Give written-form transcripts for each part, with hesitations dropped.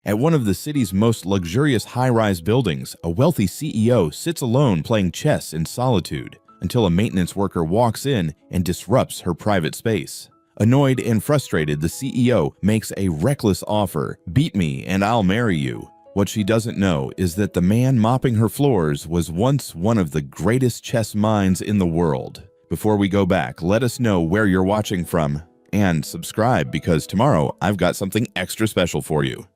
At one of the city's most luxurious high-rise buildings, a wealthy CEO sits alone playing chess in solitude until a maintenance worker walks in and disrupts her private space. Annoyed and frustrated, the CEO makes a reckless offer: "Beat me and I'll marry you." What she doesn't know is that the man mopping her floors was once one of the greatest chess minds in the world. Before we go back, let us know where you're watching from and subscribe, because tomorrow I've got something extra special for you.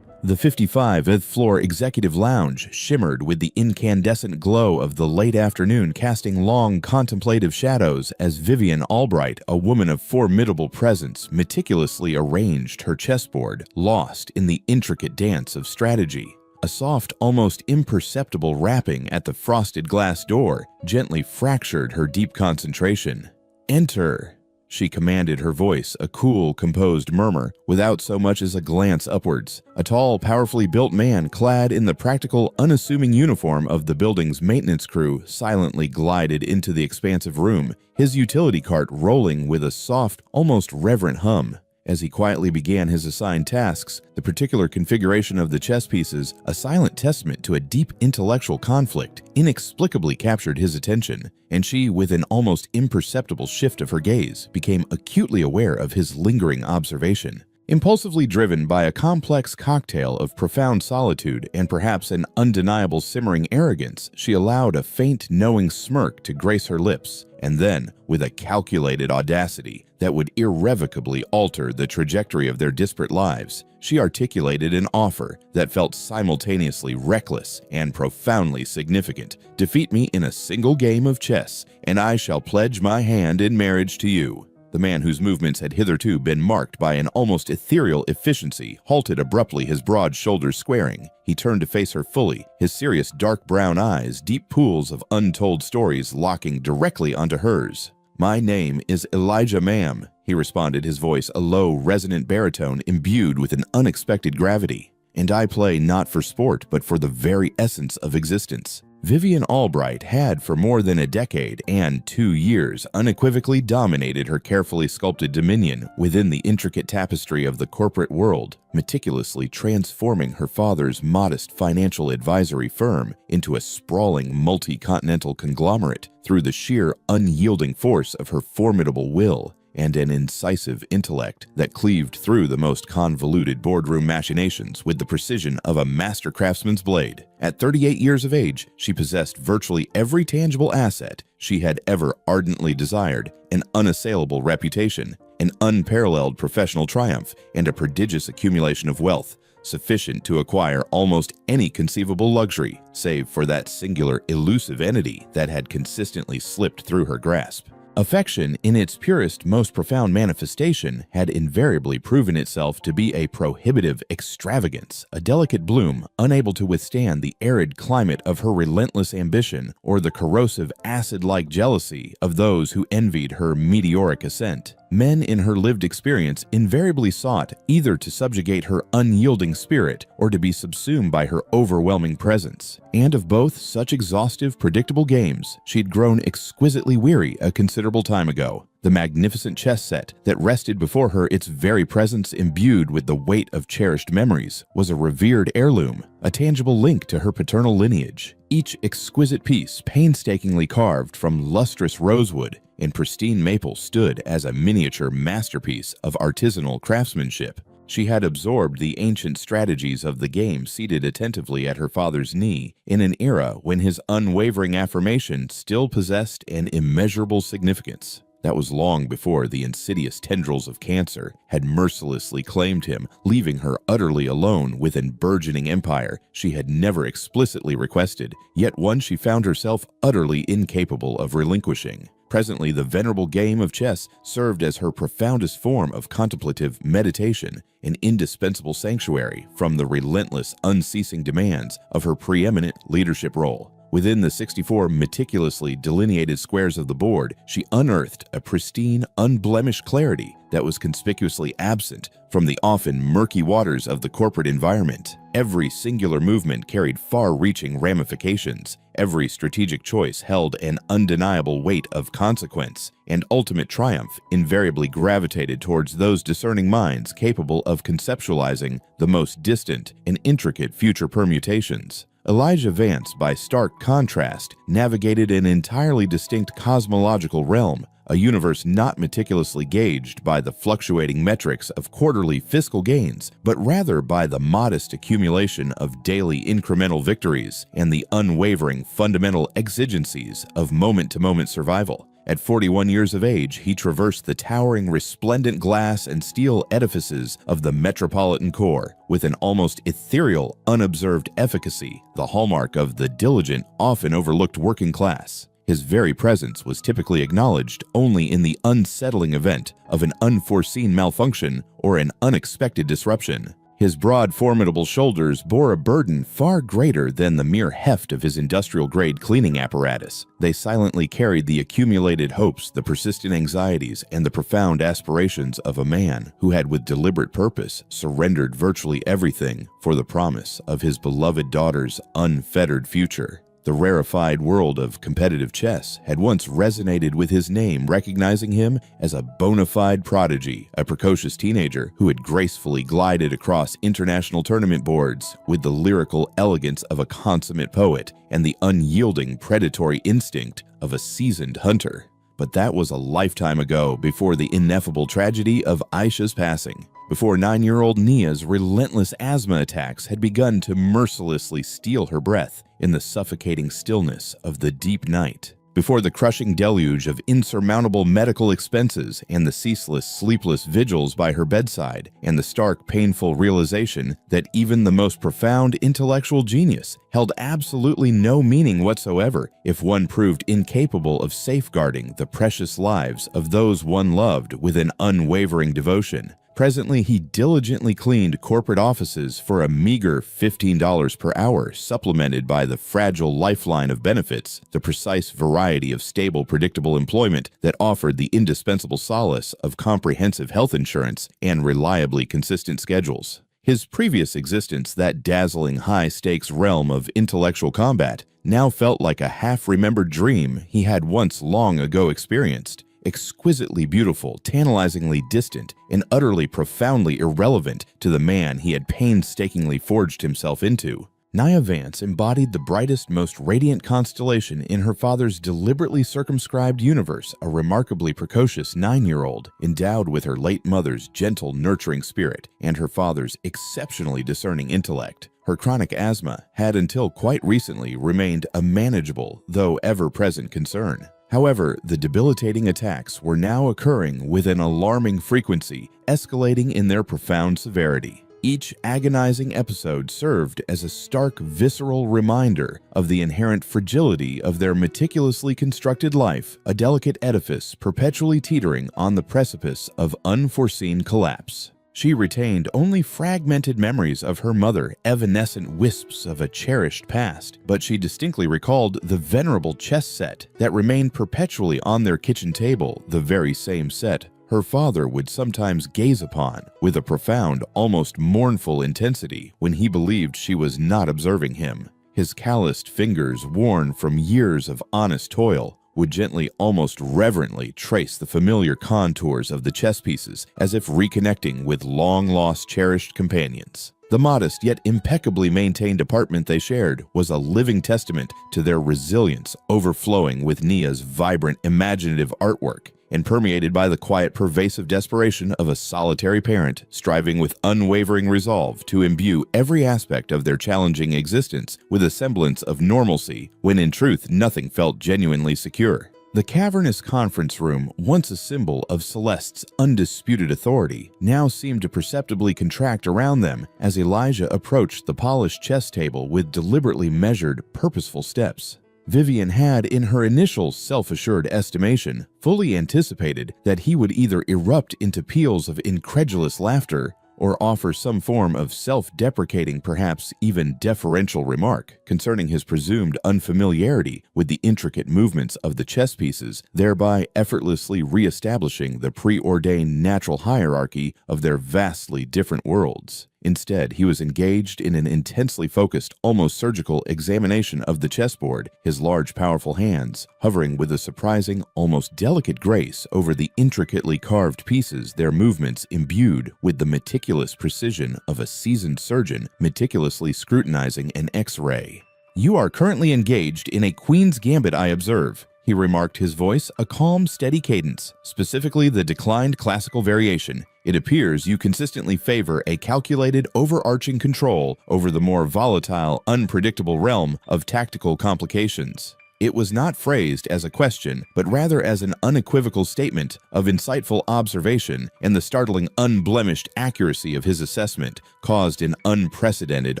The 55th floor executive lounge shimmered with the incandescent glow of the late afternoon, casting long, contemplative shadows as Vivian Albright, a woman of formidable presence, meticulously arranged her chessboard, lost in the intricate dance of strategy. A soft, almost imperceptible rapping at the frosted glass door gently fractured her deep concentration. "Enter," she commanded, her voice a cool, composed murmur, without so much as a glance upwards. A tall, powerfully built man, clad in the practical, unassuming uniform of the building's maintenance crew, silently glided into the expansive room, his utility cart rolling with a soft, almost reverent hum. As he quietly began his assigned tasks, the particular configuration of the chess pieces, a silent testament to a deep intellectual conflict, inexplicably captured his attention, and she, with an almost imperceptible shift of her gaze, became acutely aware of his lingering observation. Impulsively driven by a complex cocktail of profound solitude and perhaps an undeniable simmering arrogance, she allowed a faint, knowing smirk to grace her lips, and then, with a calculated audacity that would irrevocably alter the trajectory of their disparate lives, she articulated an offer that felt simultaneously reckless and profoundly significant. "Defeat me in a single game of chess, and I shall pledge my hand in marriage to you." The man, whose movements had hitherto been marked by an almost ethereal efficiency, halted abruptly, his broad shoulders squaring. He turned to face her fully, his serious dark brown eyes, deep pools of untold stories, locking directly onto hers. "My name is Elijah, ma'am," he responded, his voice a low, resonant baritone imbued with an unexpected gravity. "And I play not for sport, but for the very essence of existence." Vivian Albright had for more than a decade and 2 years unequivocally dominated her carefully sculpted dominion within the intricate tapestry of the corporate world, meticulously transforming her father's modest financial advisory firm into a sprawling multi-continental conglomerate through the sheer unyielding force of her formidable will and an incisive intellect that cleaved through the most convoluted boardroom machinations with the precision of a master craftsman's blade. At 38 years of age, she possessed virtually every tangible asset she had ever ardently desired: an unassailable reputation, an unparalleled professional triumph, and a prodigious accumulation of wealth, sufficient to acquire almost any conceivable luxury, save for that singular, elusive entity that had consistently slipped through her grasp. Affection, in its purest, most profound manifestation, had invariably proven itself to be a prohibitive extravagance, a delicate bloom unable to withstand the arid climate of her relentless ambition or the corrosive, acid-like jealousy of those who envied her meteoric ascent. Men in her lived experience invariably sought either to subjugate her unyielding spirit or to be subsumed by her overwhelming presence. And of both such exhaustive, predictable games, she'd grown exquisitely weary a considerable time ago. The magnificent chess set that rested before her, its very presence imbued with the weight of cherished memories, was a revered heirloom, a tangible link to her paternal lineage. Each exquisite piece, painstakingly carved from lustrous rosewood and pristine maple, stood as a miniature masterpiece of artisanal craftsmanship. She had absorbed the ancient strategies of the game seated attentively at her father's knee in an era when his unwavering affirmation still possessed an immeasurable significance. That was long before the insidious tendrils of cancer had mercilessly claimed him, leaving her utterly alone with an burgeoning empire she had never explicitly requested, yet one she found herself utterly incapable of relinquishing. Presently, the venerable game of chess served as her profoundest form of contemplative meditation, an indispensable sanctuary from the relentless, unceasing demands of her preeminent leadership role. Within the 64 meticulously delineated squares of the board, she unearthed a pristine, unblemished clarity that was conspicuously absent from the often murky waters of the corporate environment. Every singular movement carried far-reaching ramifications. Every strategic choice held an undeniable weight of consequence, and ultimate triumph invariably gravitated towards those discerning minds capable of conceptualizing the most distant and intricate future permutations. Elijah Vance, by stark contrast, navigated an entirely distinct cosmological realm, a universe not meticulously gauged by the fluctuating metrics of quarterly fiscal gains, but rather by the modest accumulation of daily incremental victories and the unwavering fundamental exigencies of moment-to-moment survival. At 41 years of age, he traversed the towering resplendent glass and steel edifices of the metropolitan core with an almost ethereal, unobserved efficacy, the hallmark of the diligent, often overlooked working class. His very presence was typically acknowledged only in the unsettling event of an unforeseen malfunction or an unexpected disruption. His broad, formidable shoulders bore a burden far greater than the mere heft of his industrial-grade cleaning apparatus. They silently carried the accumulated hopes, the persistent anxieties, and the profound aspirations of a man who had with deliberate purpose surrendered virtually everything for the promise of his beloved daughter's unfettered future. The rarefied world of competitive chess had once resonated with his name, recognizing him as a bona fide prodigy, a precocious teenager who had gracefully glided across international tournament boards with the lyrical elegance of a consummate poet and the unyielding predatory instinct of a seasoned hunter. But that was a lifetime ago, before the ineffable tragedy of Aisha's passing, before 9-year-old Nia's relentless asthma attacks had begun to mercilessly steal her breath in the suffocating stillness of the deep night, before the crushing deluge of insurmountable medical expenses and the ceaseless, sleepless vigils by her bedside, and the stark, painful realization that even the most profound intellectual genius held absolutely no meaning whatsoever if one proved incapable of safeguarding the precious lives of those one loved with an unwavering devotion. Presently, he diligently cleaned corporate offices for a meager $15 per hour, supplemented by the fragile lifeline of benefits, the precise variety of stable, predictable employment that offered the indispensable solace of comprehensive health insurance and reliably consistent schedules. His previous existence, that dazzling high-stakes realm of intellectual combat, now felt like a half-remembered dream he had once long ago experienced. Exquisitely beautiful, tantalizingly distant, and utterly profoundly irrelevant to the man he had painstakingly forged himself into. Nia Vance embodied the brightest, most radiant constellation in her father's deliberately circumscribed universe, a remarkably precocious 9-year-old, endowed with her late mother's gentle, nurturing spirit and her father's exceptionally discerning intellect. Her chronic asthma had until quite recently remained a manageable, though ever-present concern. However, the debilitating attacks were now occurring with an alarming frequency, escalating in their profound severity. Each agonizing episode served as a stark, visceral reminder of the inherent fragility of their meticulously constructed life, a delicate edifice perpetually teetering on the precipice of unforeseen collapse. She retained only fragmented memories of her mother, evanescent wisps of a cherished past, but she distinctly recalled the venerable chess set that remained perpetually on their kitchen table, the very same set her father would sometimes gaze upon with a profound, almost mournful intensity when he believed she was not observing him. His calloused fingers, worn from years of honest toil, would gently, almost reverently, trace the familiar contours of the chess pieces as if reconnecting with long-lost cherished companions. The modest yet impeccably maintained apartment they shared was a living testament to their resilience, overflowing with Nia's vibrant, imaginative artwork, and permeated by the quiet, pervasive desperation of a solitary parent, striving with unwavering resolve to imbue every aspect of their challenging existence with a semblance of normalcy, when in truth nothing felt genuinely secure. The cavernous conference room, once a symbol of Celeste's undisputed authority, now seemed to perceptibly contract around them as Elijah approached the polished chess table with deliberately measured, purposeful steps. Vivian had, in her initial self-assured estimation, fully anticipated that he would either erupt into peals of incredulous laughter or offer some form of self-deprecating, perhaps even deferential remark concerning his presumed unfamiliarity with the intricate movements of the chess pieces, thereby effortlessly re-establishing the preordained natural hierarchy of their vastly different worlds. Instead, he was engaged in an intensely focused, almost surgical examination of the chessboard, his large, powerful hands hovering with a surprising, almost delicate grace over the intricately carved pieces, their movements imbued with the meticulous precision of a seasoned surgeon meticulously scrutinizing an X-ray. "You are currently engaged in a Queen's Gambit, I observe," he remarked, his voice a calm, steady cadence, specifically the declined classical variation. "It appears you consistently favor a calculated, overarching control over the more volatile, unpredictable realm of tactical complications." It was not phrased as a question, but rather as an unequivocal statement of insightful observation, and the startling, unblemished accuracy of his assessment caused an unprecedented,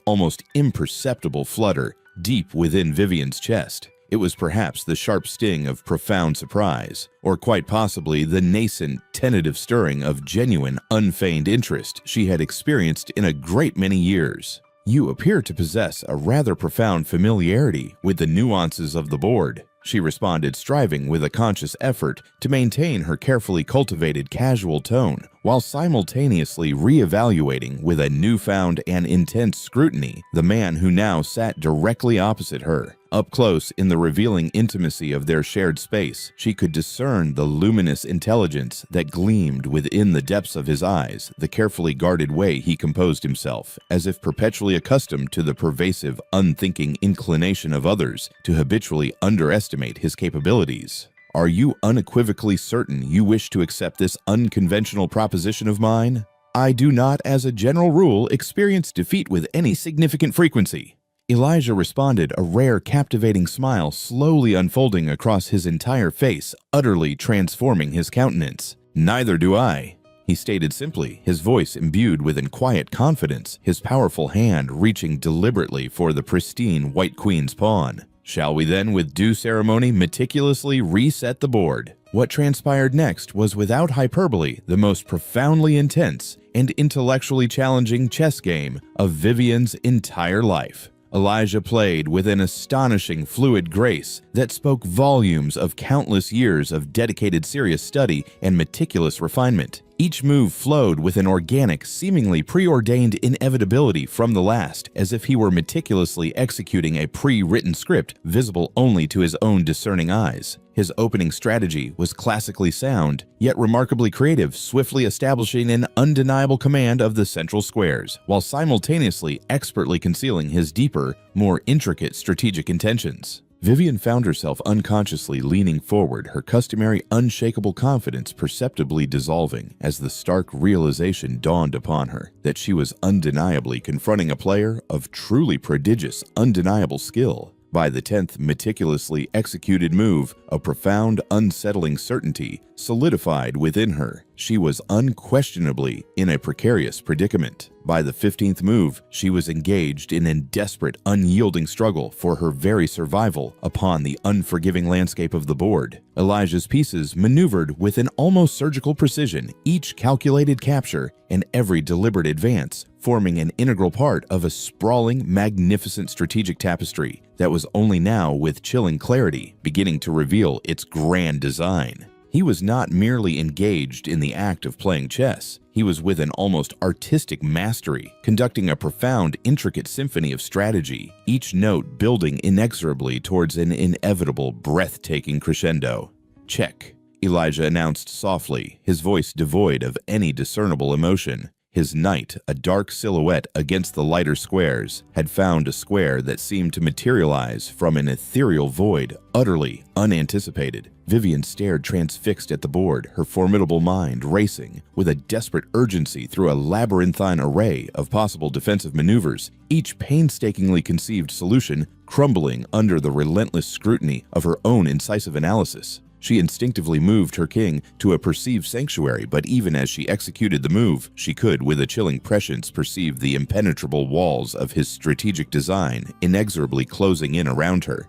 almost imperceptible flutter deep within Vivian's chest. It was perhaps the sharp sting of profound surprise, or quite possibly the nascent, tentative stirring of genuine, unfeigned interest she had experienced in a great many years. "You appear to possess a rather profound familiarity with the nuances of the board," she responded, striving with a conscious effort to maintain her carefully cultivated casual tone, while simultaneously re-evaluating with a newfound and intense scrutiny the man who now sat directly opposite her. Up close in the revealing intimacy of their shared space, she could discern the luminous intelligence that gleamed within the depths of his eyes, the carefully guarded way he composed himself, as if perpetually accustomed to the pervasive, unthinking inclination of others to habitually underestimate his capabilities. "Are you unequivocally certain you wish to accept this unconventional proposition of mine?" "I do not, as a general rule, experience defeat with any significant frequency." Elijah responded, a rare, captivating smile slowly unfolding across his entire face, utterly transforming his countenance. "Neither do I," he stated simply, his voice imbued with quiet confidence, his powerful hand reaching deliberately for the pristine White Queen's pawn. "Shall we then, with due ceremony, meticulously reset the board?" What transpired next was, without hyperbole, the most profoundly intense and intellectually challenging chess game of Vivian's entire life. Elijah played with an astonishing fluid grace that spoke volumes of countless years of dedicated serious study and meticulous refinement. Each move flowed with an organic, seemingly preordained inevitability from the last, as if he were meticulously executing a pre-written script visible only to his own discerning eyes. His opening strategy was classically sound, yet remarkably creative, swiftly establishing an undeniable command of the central squares, while simultaneously expertly concealing his deeper, more intricate strategic intentions. Vivian found herself unconsciously leaning forward, her customary unshakable confidence perceptibly dissolving as the stark realization dawned upon her that she was undeniably confronting a player of truly prodigious, undeniable skill. By the 10th meticulously executed move, a profound, unsettling certainty solidified within her. She was unquestionably in a precarious predicament. By the 15th move, she was engaged in a desperate, unyielding struggle for her very survival upon the unforgiving landscape of the board. Elijah's pieces maneuvered with an almost surgical precision, each calculated capture and every deliberate advance forming an integral part of a sprawling, magnificent strategic tapestry that was only now, with chilling clarity, beginning to reveal its grand design. He was not merely engaged in the act of playing chess. He was with an almost artistic mastery, conducting a profound, intricate symphony of strategy, each note building inexorably towards an inevitable, breathtaking crescendo. "Check," Elijah announced softly, his voice devoid of any discernible emotion. His knight, a dark silhouette against the lighter squares, had found a square that seemed to materialize from an ethereal void, utterly unanticipated. Vivian stared transfixed at the board, her formidable mind racing with a desperate urgency through a labyrinthine array of possible defensive maneuvers, each painstakingly conceived solution crumbling under the relentless scrutiny of her own incisive analysis. She instinctively moved her king to a perceived sanctuary, but even as she executed the move, she could, with a chilling prescience, perceive the impenetrable walls of his strategic design inexorably closing in around her.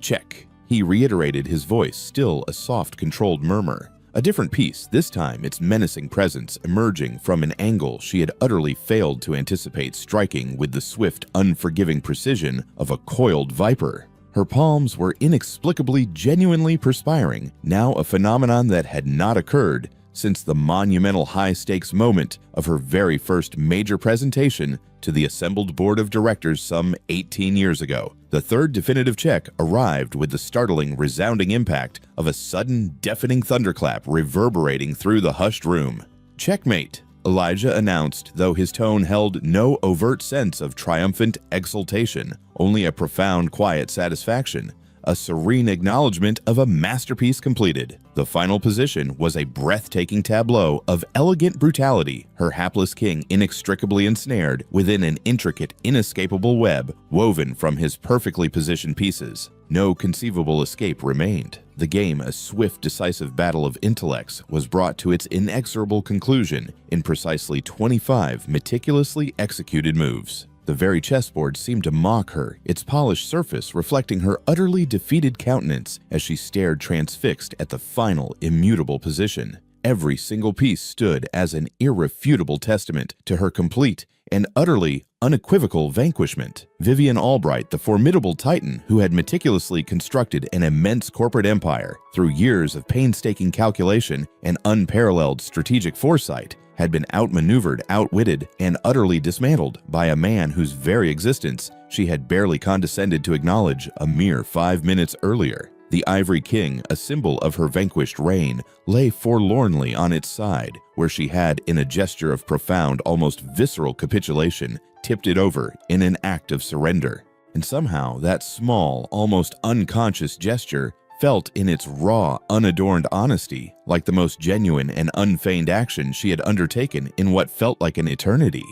"Check," he reiterated, his voice still a soft, controlled murmur. A different piece, this time its menacing presence emerging from an angle she had utterly failed to anticipate, striking with the swift, unforgiving precision of a coiled viper. Her palms were inexplicably, genuinely perspiring, now a phenomenon that had not occurred since the monumental high-stakes moment of her very first major presentation to the assembled board of directors some 18 years ago. The third definitive check arrived with the startling, resounding impact of a sudden, deafening thunderclap reverberating through the hushed room. "Checkmate," Elijah announced, though his tone held no overt sense of triumphant exultation, only a profound, quiet satisfaction. A serene acknowledgement of a masterpiece completed. The final position was a breathtaking tableau of elegant brutality, her hapless king inextricably ensnared within an intricate, inescapable web woven from his perfectly positioned pieces. No conceivable escape remained. The game, a swift, decisive battle of intellects, was brought to its inexorable conclusion in precisely 25 meticulously executed moves. The very chessboard seemed to mock her, its polished surface reflecting her utterly defeated countenance as she stared transfixed at the final, immutable position. Every single piece stood as an irrefutable testament to her complete and utterly unequivocal vanquishment. Vivian Albright, the formidable titan who had meticulously constructed an immense corporate empire through years of painstaking calculation and unparalleled strategic foresight, had been outmaneuvered, outwitted, and utterly dismantled by a man whose very existence she had barely condescended to acknowledge a mere 5 minutes earlier. The Ivory King, a symbol of her vanquished reign, lay forlornly on its side, where she had, in a gesture of profound, almost visceral capitulation, tipped it over in an act of surrender. And somehow that small, almost unconscious gesture felt in its raw, unadorned honesty like the most genuine and unfeigned action she had undertaken in what felt like an eternity.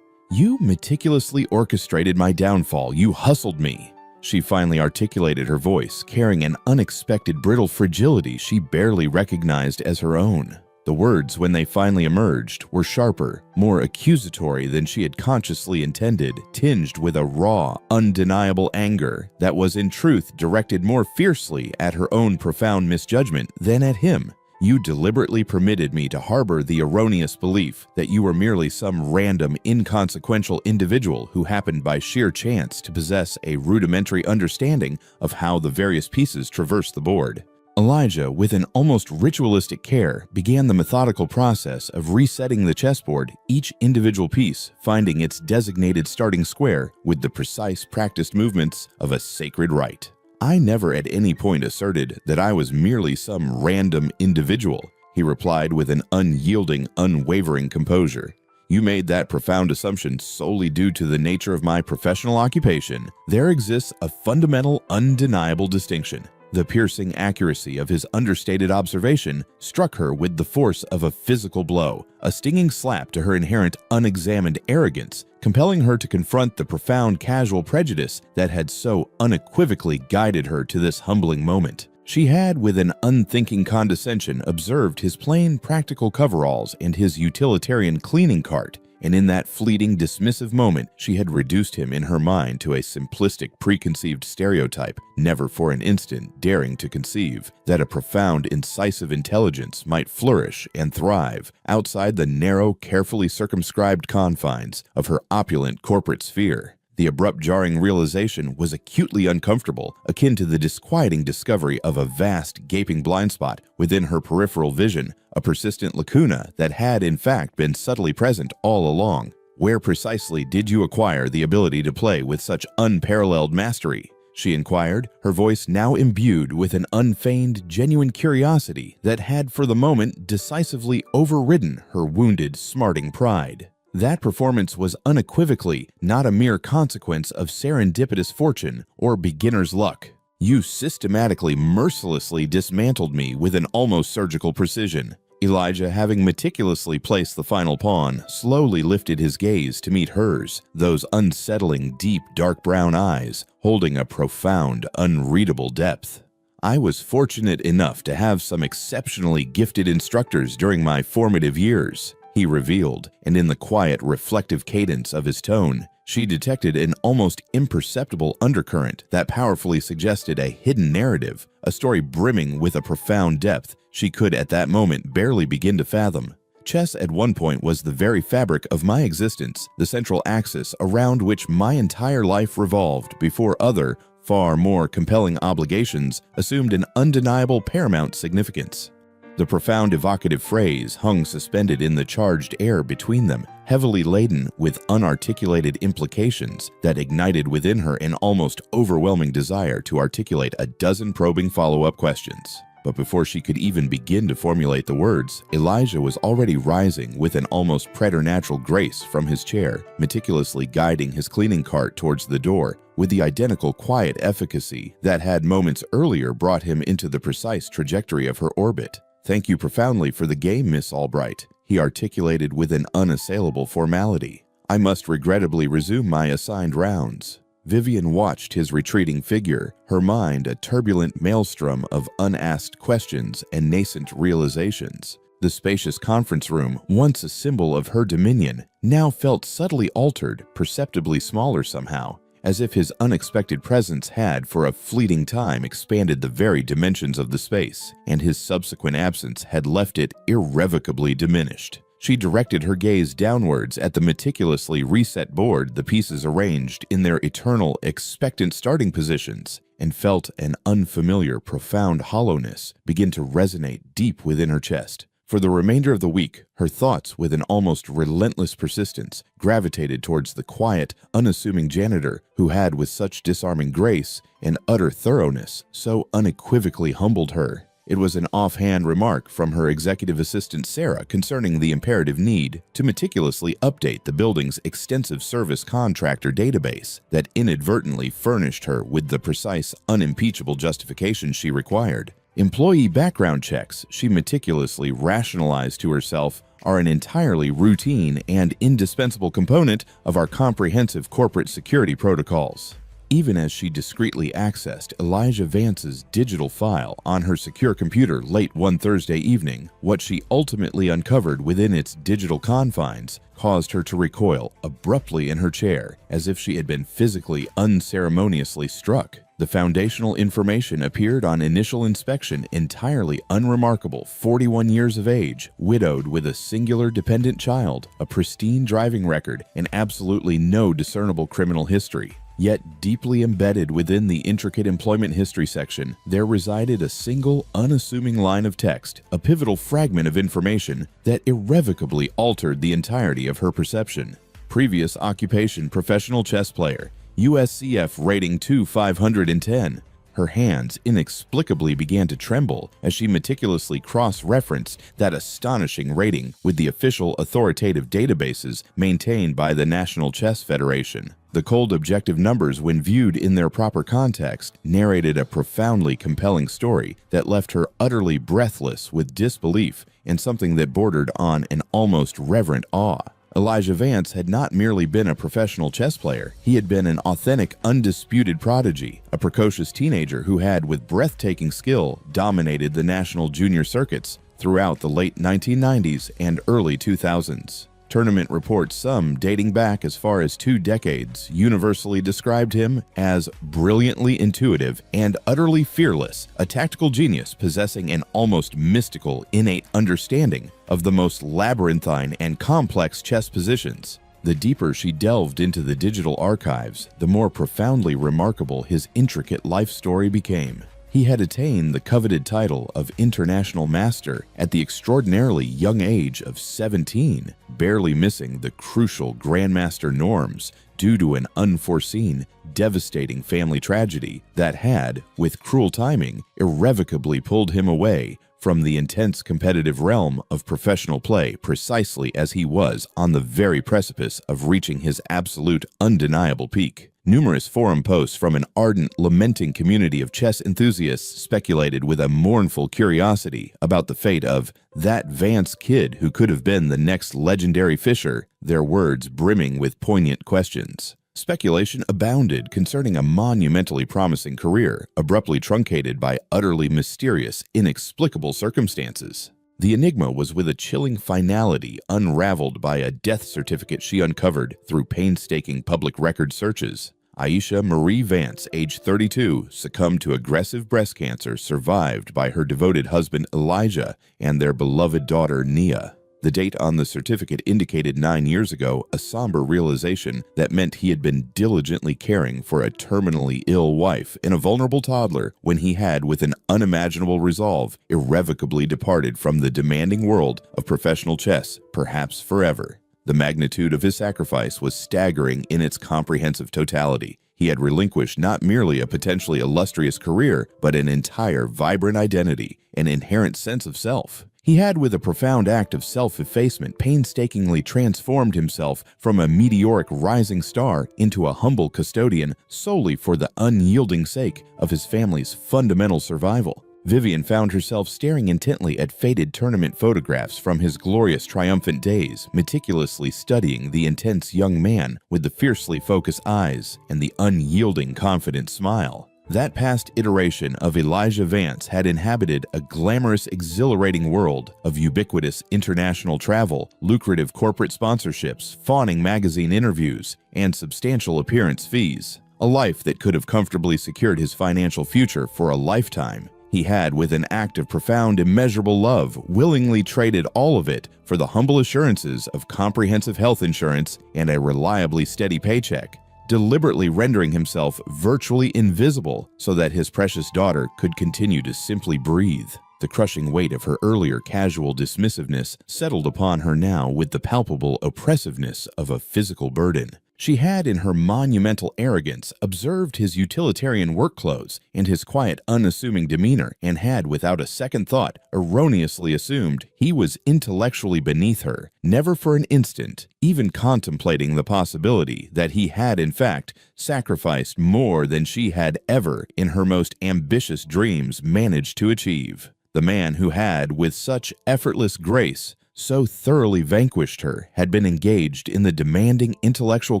"You meticulously orchestrated my downfall. You hustled me." She finally articulated, her voice carrying an unexpected brittle fragility she barely recognized as her own. The words, when they finally emerged, were sharper, more accusatory than she had consciously intended, tinged with a raw, undeniable anger that was in truth directed more fiercely at her own profound misjudgment than at him. "You deliberately permitted me to harbor the erroneous belief that you were merely some random, inconsequential individual who happened by sheer chance to possess a rudimentary understanding of how the various pieces traverse the board." Elijah, with an almost ritualistic care, began the methodical process of resetting the chessboard, each individual piece finding its designated starting square with the precise, practiced movements of a sacred rite. "I never at any point asserted that I was merely some random individual," he replied with an unyielding, unwavering composure. "You made that profound assumption solely due to the nature of my professional occupation. There exists a fundamental, undeniable distinction." The piercing accuracy of his understated observation struck her with the force of a physical blow, a stinging slap to her inherent unexamined arrogance, compelling her to confront the profound casual prejudice that had so unequivocally guided her to this humbling moment. She had, with an unthinking condescension, observed his plain, practical coveralls and his utilitarian cleaning cart, and in that fleeting, dismissive moment, she had reduced him in her mind to a simplistic, preconceived stereotype, never for an instant daring to conceive that a profound, incisive intelligence might flourish and thrive outside the narrow, carefully circumscribed confines of her opulent corporate sphere. The abrupt, jarring realization was acutely uncomfortable, akin to the disquieting discovery of a vast, gaping blind spot within her peripheral vision, a persistent lacuna that had, in fact, been subtly present all along. "Where precisely did you acquire the ability to play with such unparalleled mastery?" she inquired, her voice now imbued with an unfeigned, genuine curiosity that had, for the moment, decisively overridden her wounded, smarting pride. That performance was unequivocally not a mere consequence of serendipitous fortune or beginner's luck. "You systematically, mercilessly dismantled me with an almost surgical precision." Elijah, having meticulously placed the final pawn, slowly lifted his gaze to meet hers, those unsettling, deep, dark brown eyes holding a profound, unreadable depth. "I was fortunate enough to have some exceptionally gifted instructors during my formative years," he revealed, and in the quiet, reflective cadence of his tone, she detected an almost imperceptible undercurrent that powerfully suggested a hidden narrative, a story brimming with a profound depth she could at that moment barely begin to fathom. "Chess at one point was the very fabric of my existence, the central axis around which my entire life revolved before other, far more compelling obligations assumed an undeniable paramount significance." The profound evocative phrase hung suspended in the charged air between them, heavily laden with unarticulated implications that ignited within her an almost overwhelming desire to articulate a dozen probing follow-up questions. But before she could even begin to formulate the words, Elijah was already rising with an almost preternatural grace from his chair, meticulously guiding his cleaning cart towards the door with the identical quiet efficacy that had moments earlier brought him into the precise trajectory of her orbit. "Thank you profoundly for the game, Miss Albright," he articulated with an unassailable formality. "I must regrettably resume my assigned rounds." Vivian watched his retreating figure, her mind a turbulent maelstrom of unasked questions and nascent realizations. The spacious conference room, once a symbol of her dominion, now felt subtly altered, perceptibly smaller somehow, as if his unexpected presence had for a fleeting time expanded the very dimensions of the space, and his subsequent absence had left it irrevocably diminished. She directed her gaze downwards at the meticulously reset board, the pieces arranged in their eternal, expectant starting positions, and felt an unfamiliar, profound hollowness begin to resonate deep within her chest. For the remainder of the week, her thoughts, with an almost relentless persistence, gravitated towards the quiet, unassuming janitor who had, with such disarming grace and utter thoroughness, so unequivocally humbled her. It was an offhand remark from her executive assistant Sarah concerning the imperative need to meticulously update the building's extensive service contractor database that inadvertently furnished her with the precise, unimpeachable justification she required. Employee background checks, she meticulously rationalized to herself, are an entirely routine and indispensable component of our comprehensive corporate security protocols. Even as she discreetly accessed Elijah Vance's digital file on her secure computer late one Thursday evening, what she ultimately uncovered within its digital confines caused her to recoil abruptly in her chair, as if she had been physically unceremoniously struck. The foundational information appeared on initial inspection entirely unremarkable: 41 years of age, widowed with a singular dependent child, a pristine driving record, and absolutely no discernible criminal history. Yet deeply embedded within the intricate employment history section, there resided a single, unassuming line of text, a pivotal fragment of information that irrevocably altered the entirety of her perception. Previous occupation: professional chess player, USCF rating 2,510. Her hands inexplicably began to tremble as she meticulously cross-referenced that astonishing rating with the official authoritative databases maintained by the National Chess Federation. The cold objective numbers, when viewed in their proper context, narrated a profoundly compelling story that left her utterly breathless with disbelief and something that bordered on an almost reverent awe. Elijah Vance had not merely been a professional chess player. He had been an authentic, undisputed prodigy, a precocious teenager who had, with breathtaking skill, dominated the national junior circuits throughout the late 1990s and early 2000s. Tournament reports, some dating back as far as 2 decades, universally described him as brilliantly intuitive and utterly fearless, a tactical genius possessing an almost mystical, innate understanding of the most labyrinthine and complex chess positions. The deeper she delved into the digital archives, the more profoundly remarkable his intricate life story became. He had attained the coveted title of International Master at the extraordinarily young age of 17, barely missing the crucial Grandmaster norms due to an unforeseen, devastating family tragedy that had, with cruel timing, irrevocably pulled him away from the intense competitive realm of professional play precisely as he was on the very precipice of reaching his absolute, undeniable peak. Numerous forum posts from an ardent, lamenting community of chess enthusiasts speculated with a mournful curiosity about the fate of that Vance kid who could have been the next legendary Fischer, their words brimming with poignant questions. Speculation abounded concerning a monumentally promising career, abruptly truncated by utterly mysterious, inexplicable circumstances. The enigma was with a chilling finality unraveled by a death certificate she uncovered through painstaking public record searches. Aisha Marie Vance, age 32, succumbed to aggressive breast cancer, survived by her devoted husband Elijah and their beloved daughter Nia. The date on the certificate indicated 9 years ago a somber realization that meant he had been diligently caring for a terminally ill wife and a vulnerable toddler when he had, with an unimaginable resolve, irrevocably departed from the demanding world of professional chess, perhaps forever. The magnitude of his sacrifice was staggering in its comprehensive totality. He had relinquished not merely a potentially illustrious career, but an entire vibrant identity, an inherent sense of self. He had, with a profound act of self-effacement, painstakingly transformed himself from a meteoric rising star into a humble custodian solely for the unyielding sake of his family's fundamental survival. Vivian found herself staring intently at faded tournament photographs from his glorious triumphant days, meticulously studying the intense young man with the fiercely focused eyes and the unyielding confident smile. That past iteration of Elijah Vance had inhabited a glamorous, exhilarating world of ubiquitous international travel, lucrative corporate sponsorships, fawning magazine interviews, and substantial appearance fees. A life that could have comfortably secured his financial future for a lifetime. He had, with an act of profound, immeasurable love, willingly traded all of it for the humble assurances of comprehensive health insurance and a reliably steady paycheck, deliberately rendering himself virtually invisible so that his precious daughter could continue to simply breathe. The crushing weight of her earlier casual dismissiveness settled upon her now with the palpable oppressiveness of a physical burden. She had, in her monumental arrogance, observed his utilitarian work clothes and his quiet, unassuming demeanor, and had, without a second thought, erroneously assumed he was intellectually beneath her, never for an instant even contemplating the possibility that he had, in fact, sacrificed more than she had ever, in her most ambitious dreams, managed to achieve. The man who had, with such effortless grace, so thoroughly vanquished her, had been engaged in the demanding intellectual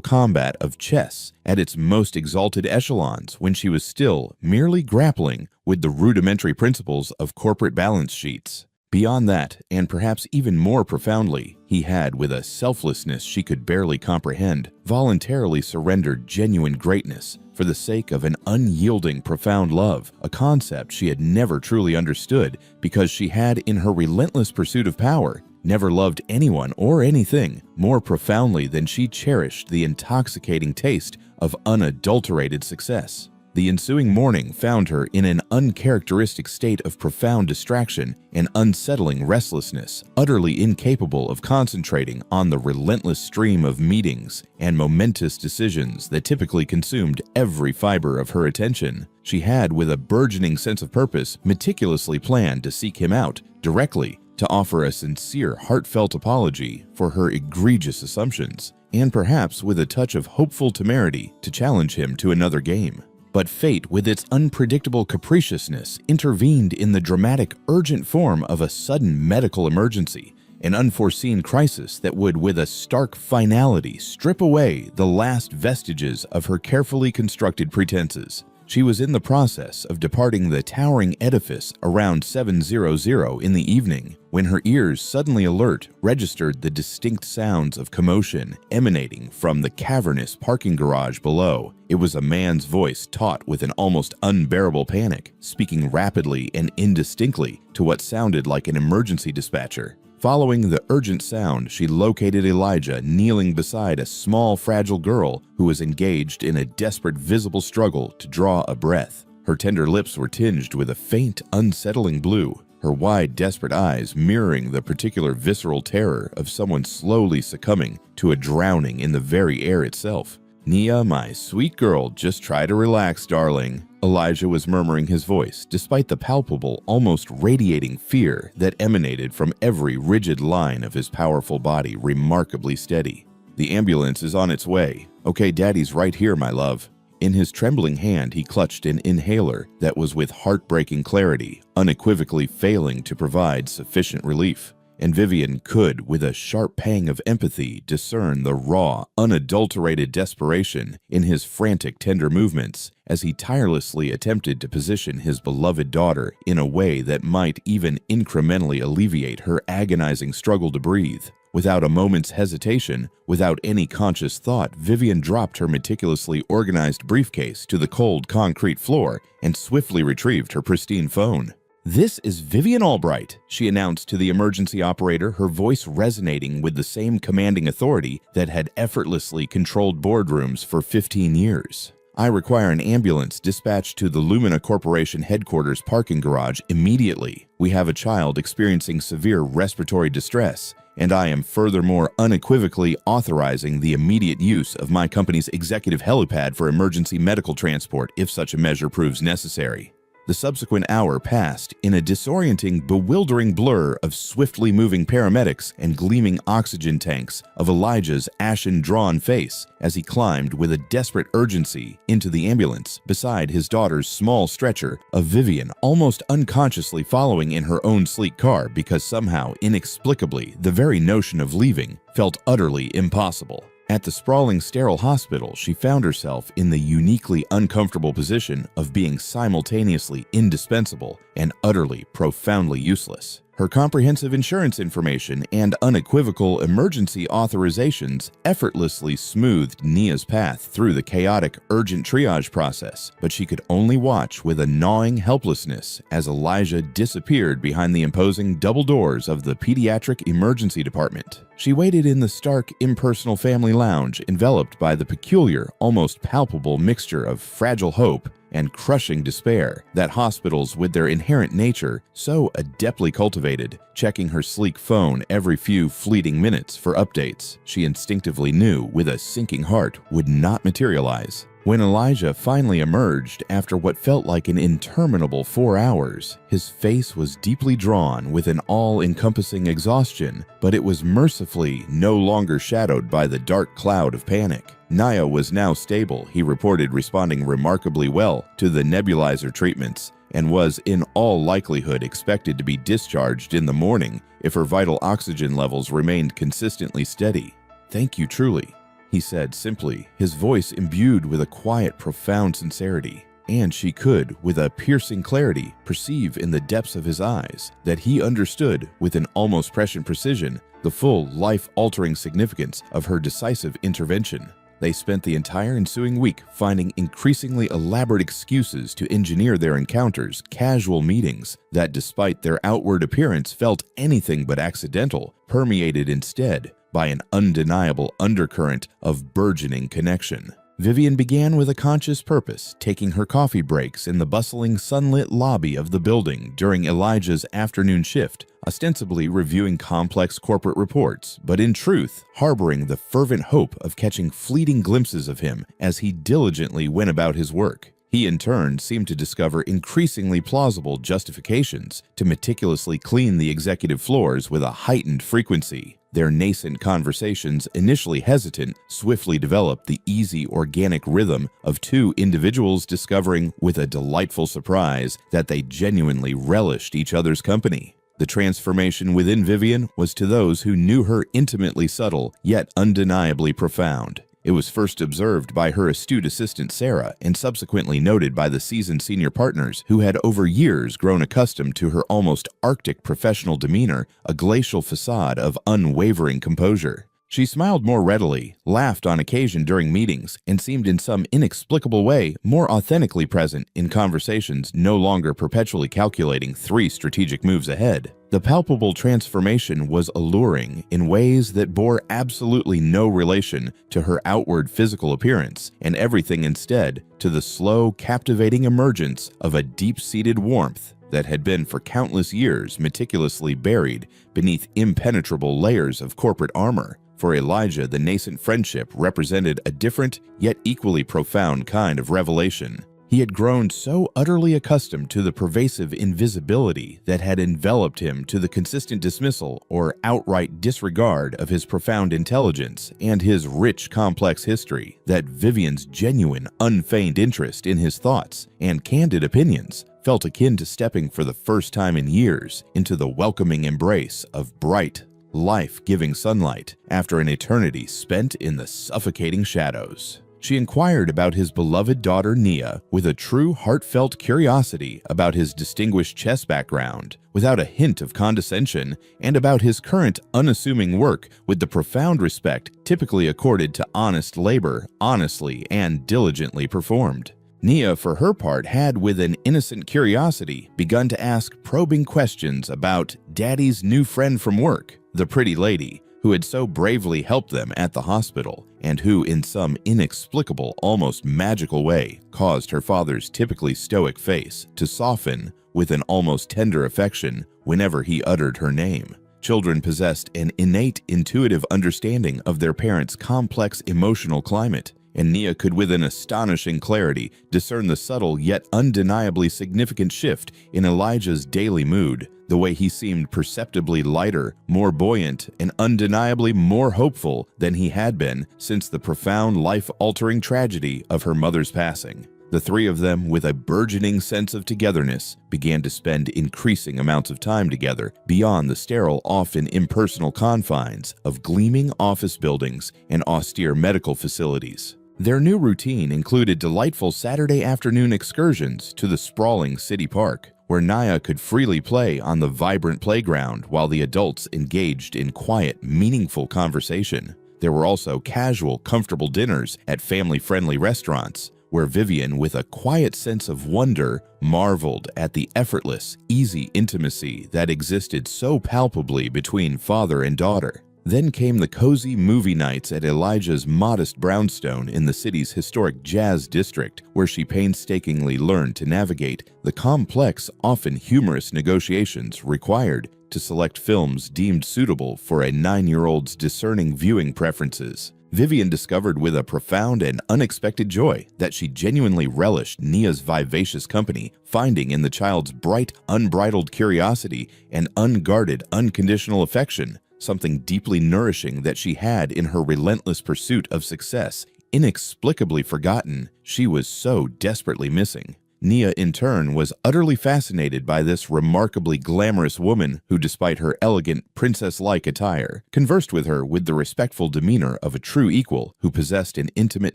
combat of chess at its most exalted echelons when she was still merely grappling with the rudimentary principles of corporate balance sheets. Beyond that, and perhaps even more profoundly, he had, with a selflessness she could barely comprehend, voluntarily surrendered genuine greatness for the sake of an unyielding, profound love, a concept she had never truly understood because she had, in her relentless pursuit of power, never loved anyone or anything more profoundly than she cherished the intoxicating taste of unadulterated success. The ensuing morning found her in an uncharacteristic state of profound distraction and unsettling restlessness, utterly incapable of concentrating on the relentless stream of meetings and momentous decisions that typically consumed every fiber of her attention. She had, with a burgeoning sense of purpose, meticulously planned to seek him out directly, to offer a sincere, heartfelt apology for her egregious assumptions, and perhaps with a touch of hopeful temerity to challenge him to another game. But fate, with its unpredictable capriciousness, intervened in the dramatic, urgent form of a sudden medical emergency, an unforeseen crisis that would, with a stark finality, strip away the last vestiges of her carefully constructed pretenses. She was in the process of departing the towering edifice around 7:00 in the evening when her ears, suddenly alert, registered the distinct sounds of commotion emanating from the cavernous parking garage below. It was a man's voice taut with an almost unbearable panic, speaking rapidly and indistinctly to what sounded like an emergency dispatcher. Following the urgent sound, she located Elijah kneeling beside a small, fragile girl who was engaged in a desperate, visible struggle to draw a breath. Her tender lips were tinged with a faint, unsettling blue, her wide, desperate eyes mirroring the particular visceral terror of someone slowly succumbing to a drowning in the very air itself. "Nia, my sweet girl, just try to relax, darling," Elijah was murmuring his voice, despite the palpable, almost radiating fear that emanated from every rigid line of his powerful body, remarkably steady. "The ambulance is on its way. Okay, Daddy's right here, my love." In his trembling hand, he clutched an inhaler that was, with heartbreaking clarity, unequivocally failing to provide sufficient relief. And Vivian could, with a sharp pang of empathy, discern the raw, unadulterated desperation in his frantic, tender movements as he tirelessly attempted to position his beloved daughter in a way that might even incrementally alleviate her agonizing struggle to breathe. Without a moment's hesitation, without any conscious thought, Vivian dropped her meticulously organized briefcase to the cold concrete floor and swiftly retrieved her pristine phone. "This is Vivian Albright," she announced to the emergency operator, her voice resonating with the same commanding authority that had effortlessly controlled boardrooms for 15 years. "I require an ambulance dispatched to the Lumina Corporation headquarters parking garage immediately. We have a child experiencing severe respiratory distress, and I am furthermore unequivocally authorizing the immediate use of my company's executive helipad for emergency medical transport if such a measure proves necessary." The subsequent hour passed in a disorienting, bewildering blur of swiftly moving paramedics and gleaming oxygen tanks of Elijah's ashen-drawn face as he climbed with a desperate urgency into the ambulance beside his daughter's small stretcher, of Vivian almost unconsciously following in her own sleek car because somehow, inexplicably, the very notion of leaving felt utterly impossible. At the sprawling sterile hospital, she found herself in the uniquely uncomfortable position of being simultaneously indispensable and utterly, profoundly useless. Her comprehensive insurance information and unequivocal emergency authorizations effortlessly smoothed Nia's path through the chaotic, urgent triage process, but she could only watch with a gnawing helplessness as Elijah disappeared behind the imposing double doors of the pediatric emergency department. She waited in the stark, impersonal family lounge, enveloped by the peculiar, almost palpable mixture of fragile hope and crushing despair that hospitals with their inherent nature so adeptly cultivated, checking her sleek phone every few fleeting minutes for updates she instinctively knew with a sinking heart would not materialize. When Elijah finally emerged after what felt like an interminable 4 hours, his face was deeply drawn with an all-encompassing exhaustion, but it was mercifully no longer shadowed by the dark cloud of panic. Nia was now stable, he reported, responding remarkably well to the nebulizer treatments, and was in all likelihood expected to be discharged in the morning if her vital oxygen levels remained consistently steady. "Thank you truly," he said simply, his voice imbued with a quiet, profound sincerity. And she could, with a piercing clarity, perceive in the depths of his eyes that he understood, with an almost prescient precision, the full, life-altering significance of her decisive intervention. They spent the entire ensuing week finding increasingly elaborate excuses to engineer their encounters, casual meetings that, despite their outward appearance, felt anything but accidental, permeated instead by an undeniable undercurrent of burgeoning connection. Vivian began with a conscious purpose, taking her coffee breaks in the bustling, sunlit lobby of the building during Elijah's afternoon shift, ostensibly reviewing complex corporate reports, but in truth, harboring the fervent hope of catching fleeting glimpses of him as he diligently went about his work. He, in turn, seemed to discover increasingly plausible justifications to meticulously clean the executive floors with a heightened frequency. Their nascent conversations, initially hesitant, swiftly developed the easy, organic rhythm of two individuals discovering, with a delightful surprise, that they genuinely relished each other's company. The transformation within Vivian was, to those who knew her, intimately subtle, yet undeniably profound. It was first observed by her astute assistant Sarah and subsequently noted by the seasoned senior partners who had over years grown accustomed to her almost arctic professional demeanor, a glacial facade of unwavering composure. She smiled more readily, laughed on occasion during meetings, and seemed in some inexplicable way more authentically present in conversations no longer perpetually calculating 3 strategic moves ahead. The palpable transformation was alluring in ways that bore absolutely no relation to her outward physical appearance, and everything instead to the slow, captivating emergence of a deep-seated warmth that had been for countless years meticulously buried beneath impenetrable layers of corporate armor. For Elijah, the nascent friendship represented a different yet equally profound kind of revelation. He had grown so utterly accustomed to the pervasive invisibility that had enveloped him, to the consistent dismissal or outright disregard of his profound intelligence and his rich, complex history, that Vivian's genuine, unfeigned interest in his thoughts and candid opinions felt akin to stepping for the first time in years into the welcoming embrace of bright, life-giving sunlight after an eternity spent in the suffocating shadows. She inquired about his beloved daughter Nia with a true heartfelt curiosity about his distinguished chess background, without a hint of condescension, and about his current unassuming work with the profound respect typically accorded to honest labor, honestly and diligently performed. Nia, for her part, had, with an innocent curiosity, begun to ask probing questions about Daddy's new friend from work, the pretty lady, who had so bravely helped them at the hospital, and who, in some inexplicable, almost magical way, caused her father's typically stoic face to soften with an almost tender affection whenever he uttered her name. Children possessed an innate intuitive understanding of their parents' complex emotional climate, and Nia could with an astonishing clarity discern the subtle yet undeniably significant shift in Elijah's daily mood, the way he seemed perceptibly lighter, more buoyant, and undeniably more hopeful than he had been since the profound life-altering tragedy of her mother's passing. The three of them, with a burgeoning sense of togetherness, began to spend increasing amounts of time together beyond the sterile, often impersonal confines of gleaming office buildings and austere medical facilities. Their new routine included delightful Saturday afternoon excursions to the sprawling city park, where Nia could freely play on the vibrant playground while the adults engaged in quiet, meaningful conversation. There were also casual, comfortable dinners at family-friendly restaurants, where Vivian, with a quiet sense of wonder, marveled at the effortless, easy intimacy that existed so palpably between father and daughter. Then came the cozy movie nights at Elijah's modest brownstone in the city's historic jazz district, where she painstakingly learned to navigate the complex, often humorous negotiations required to select films deemed suitable for a 9-year-old's discerning viewing preferences. Vivian discovered with a profound and unexpected joy that she genuinely relished Nia's vivacious company, finding in the child's bright, unbridled curiosity and unguarded, unconditional affection something deeply nourishing that she had in her relentless pursuit of success, inexplicably forgotten, she was so desperately missing. Nia, in turn, was utterly fascinated by this remarkably glamorous woman who, despite her elegant, princess-like attire, conversed with her with the respectful demeanor of a true equal who possessed an intimate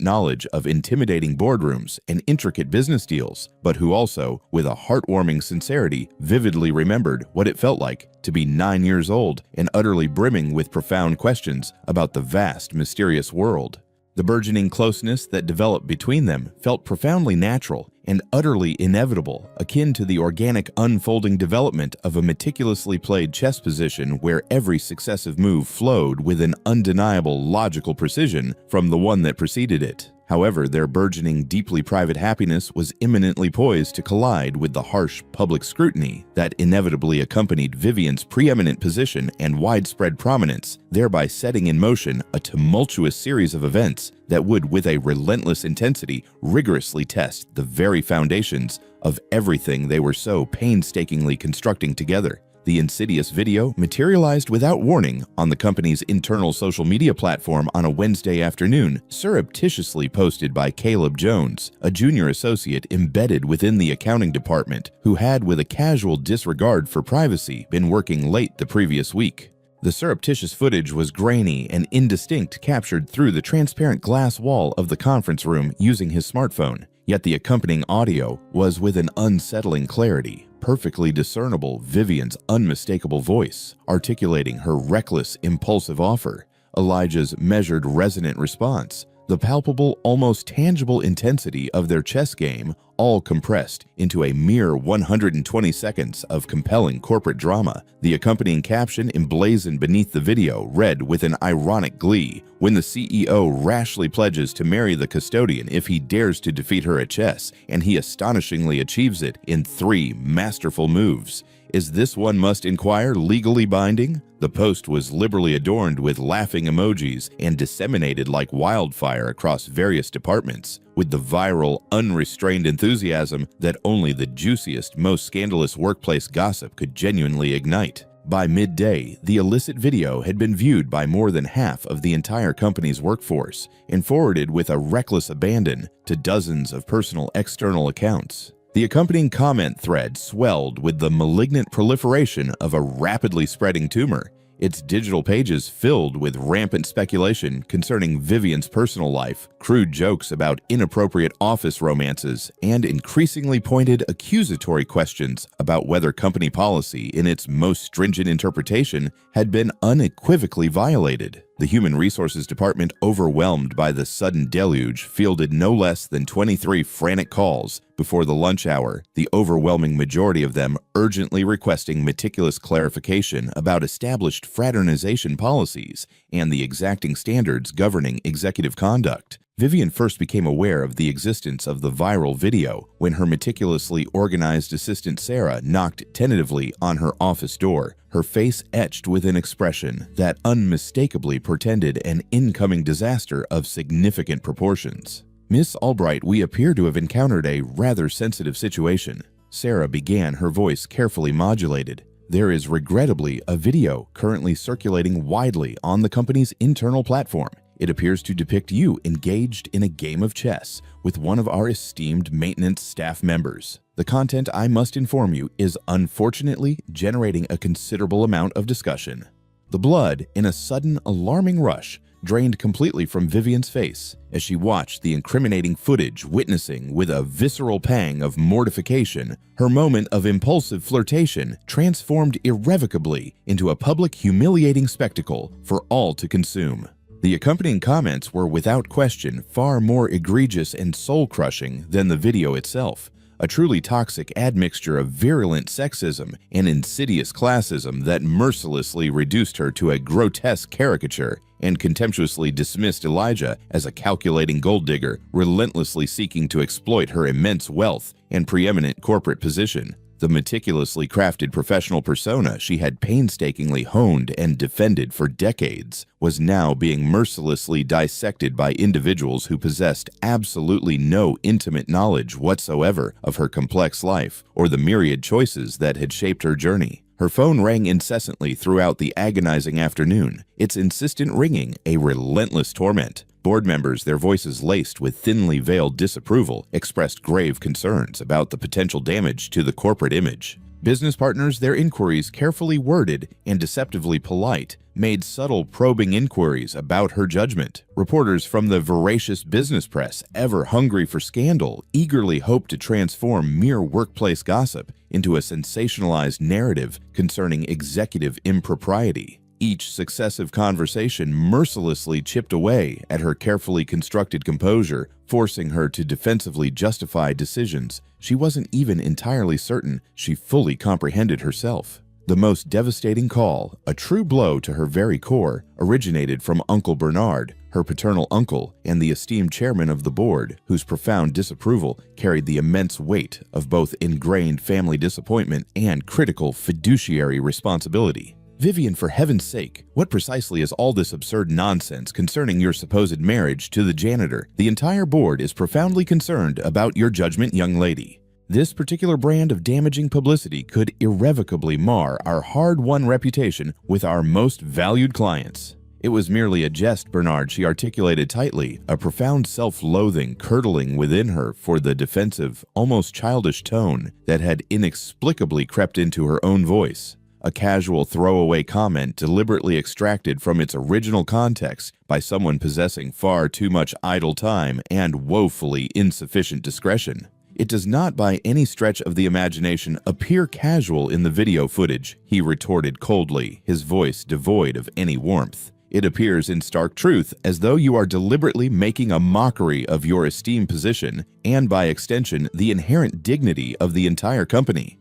knowledge of intimidating boardrooms and intricate business deals, but who also, with a heartwarming sincerity, vividly remembered what it felt like to be 9 years old and utterly brimming with profound questions about the vast, mysterious world. The burgeoning closeness that developed between them felt profoundly natural and utterly inevitable, akin to the organic unfolding development of a meticulously played chess position where every successive move flowed with an undeniable logical precision from the one that preceded it. However, their burgeoning, deeply private happiness was imminently poised to collide with the harsh public scrutiny that inevitably accompanied Vivian's preeminent position and widespread prominence, thereby setting in motion a tumultuous series of events that would, with a relentless intensity, rigorously test the very foundations of everything they were so painstakingly constructing together. The insidious video materialized without warning on the company's internal social media platform on a Wednesday afternoon, surreptitiously posted by Caleb Jones, a junior associate embedded within the accounting department, who had, with a casual disregard for privacy, been working late the previous week. The surreptitious footage was grainy and indistinct, captured through the transparent glass wall of the conference room using his smartphone, yet the accompanying audio was with an unsettling clarity, perfectly discernible Vivian's unmistakable voice, articulating her reckless, impulsive offer, Elijah's measured, resonant response, the palpable, almost tangible intensity of their chess game, all compressed into a mere 120 seconds of compelling corporate drama. The accompanying caption emblazoned beneath the video read with an ironic glee, "When the CEO rashly pledges to marry the custodian if he dares to defeat her at chess, and he astonishingly achieves it in 3 masterful moves. Is this, one must inquire, legally binding?" The post was liberally adorned with laughing emojis and disseminated like wildfire across various departments, with the viral, unrestrained enthusiasm that only the juiciest, most scandalous workplace gossip could genuinely ignite. By midday, the illicit video had been viewed by more than half of the entire company's workforce and forwarded with a reckless abandon to dozens of personal external accounts. The accompanying comment thread swelled with the malignant proliferation of a rapidly spreading tumor, its digital pages filled with rampant speculation concerning Vivian's personal life, crude jokes about inappropriate office romances, and increasingly pointed accusatory questions about whether company policy, in its most stringent interpretation, had been unequivocally violated. The Human Resources Department, overwhelmed by the sudden deluge, fielded no less than 23 frantic calls before the lunch hour, the overwhelming majority of them urgently requesting meticulous clarification about established fraternization policies and the exacting standards governing executive conduct. Vivian first became aware of the existence of the viral video when her meticulously organized assistant Sarah knocked tentatively on her office door, her face etched with an expression that unmistakably portended an incoming disaster of significant proportions. "Miss Albright, we appear to have encountered a rather sensitive situation," Sarah began, her voice carefully modulated. "There is regrettably a video currently circulating widely on the company's internal platform. It appears to depict you engaged in a game of chess with one of our esteemed maintenance staff members. The content, I must inform you, is unfortunately generating a considerable amount of discussion." The blood, in a sudden, alarming rush, drained completely from Vivian's face as she watched the incriminating footage, witnessing with a visceral pang of mortification her moment of impulsive flirtation transformed irrevocably into a public humiliating spectacle for all to consume. The accompanying comments were without question far more egregious and soul-crushing than the video itself. A truly toxic admixture of virulent sexism and insidious classism that mercilessly reduced her to a grotesque caricature and contemptuously dismissed Elijah as a calculating gold digger relentlessly seeking to exploit her immense wealth and preeminent corporate position. The meticulously crafted professional persona she had painstakingly honed and defended for decades was now being mercilessly dissected by individuals who possessed absolutely no intimate knowledge whatsoever of her complex life or the myriad choices that had shaped her journey. Her phone rang incessantly throughout the agonizing afternoon, its insistent ringing a relentless torment. Board members, their voices laced with thinly veiled disapproval, expressed grave concerns about the potential damage to the corporate image. Business partners, their inquiries carefully worded and deceptively polite, made subtle probing inquiries about her judgment. Reporters from the voracious business press, ever hungry for scandal, eagerly hoped to transform mere workplace gossip into a sensationalized narrative concerning executive impropriety. Each successive conversation mercilessly chipped away at her carefully constructed composure, forcing her to defensively justify decisions she wasn't even entirely certain she fully comprehended herself. The most devastating call, a true blow to her very core, originated from Uncle Bernard, her paternal uncle, and the esteemed chairman of the board, whose profound disapproval carried the immense weight of both ingrained family disappointment and critical fiduciary responsibility. "Vivian, for heaven's sake, what precisely is all this absurd nonsense concerning your supposed marriage to the janitor? The entire board is profoundly concerned about your judgment, young lady. This particular brand of damaging publicity could irrevocably mar our hard-won reputation with our most valued clients." It was merely a jest, Bernard, she articulated tightly, a profound self-loathing curdling within her for the defensive, almost childish tone that had inexplicably crept into her own voice. A casual throwaway comment deliberately extracted from its original context by someone possessing far too much idle time and woefully insufficient discretion. "It does not by any stretch of the imagination appear casual in the video footage," he retorted coldly, his voice devoid of any warmth. "It appears in stark truth as though you are deliberately making a mockery of your esteemed position and by extension the inherent dignity of the entire company."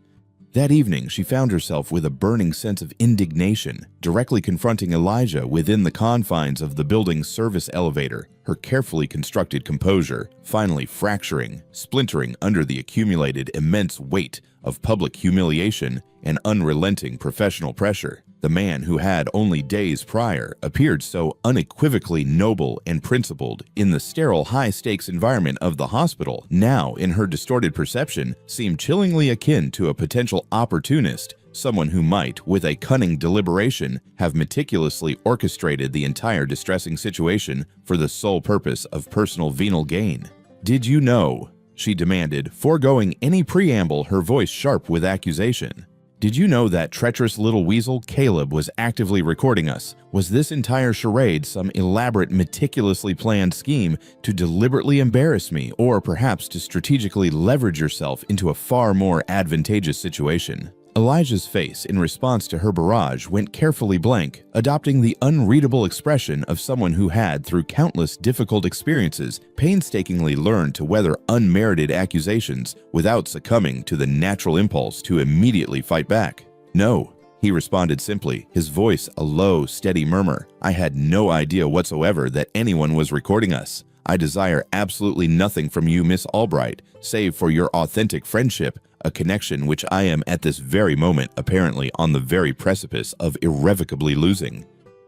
That evening, she found herself with a burning sense of indignation, directly confronting Elijah within the confines of the building's service elevator, her carefully constructed composure finally fracturing, splintering under the accumulated immense weight of public humiliation and unrelenting professional pressure. The man who had only days prior appeared so unequivocally noble and principled in the sterile high-stakes environment of the hospital now, in her distorted perception, seemed chillingly akin to a potential opportunist, someone who might, with a cunning deliberation, have meticulously orchestrated the entire distressing situation for the sole purpose of personal venal gain. "Did you know?" she demanded, foregoing any preamble, her voice sharp with accusation. "Did you know that treacherous little weasel Caleb was actively recording us? Was this entire charade some elaborate, meticulously planned scheme to deliberately embarrass me, or perhaps to strategically leverage yourself into a far more advantageous situation?" Elijah's face in response to her barrage went carefully blank, adopting the unreadable expression of someone who had, through countless difficult experiences, painstakingly learned to weather unmerited accusations without succumbing to the natural impulse to immediately fight back. "No," he responded simply, his voice a low, steady murmur. "I had no idea whatsoever that anyone was recording us. I desire absolutely nothing from you, Miss Albright, save for your authentic friendship, a connection which I am at this very moment apparently on the very precipice of irrevocably losing."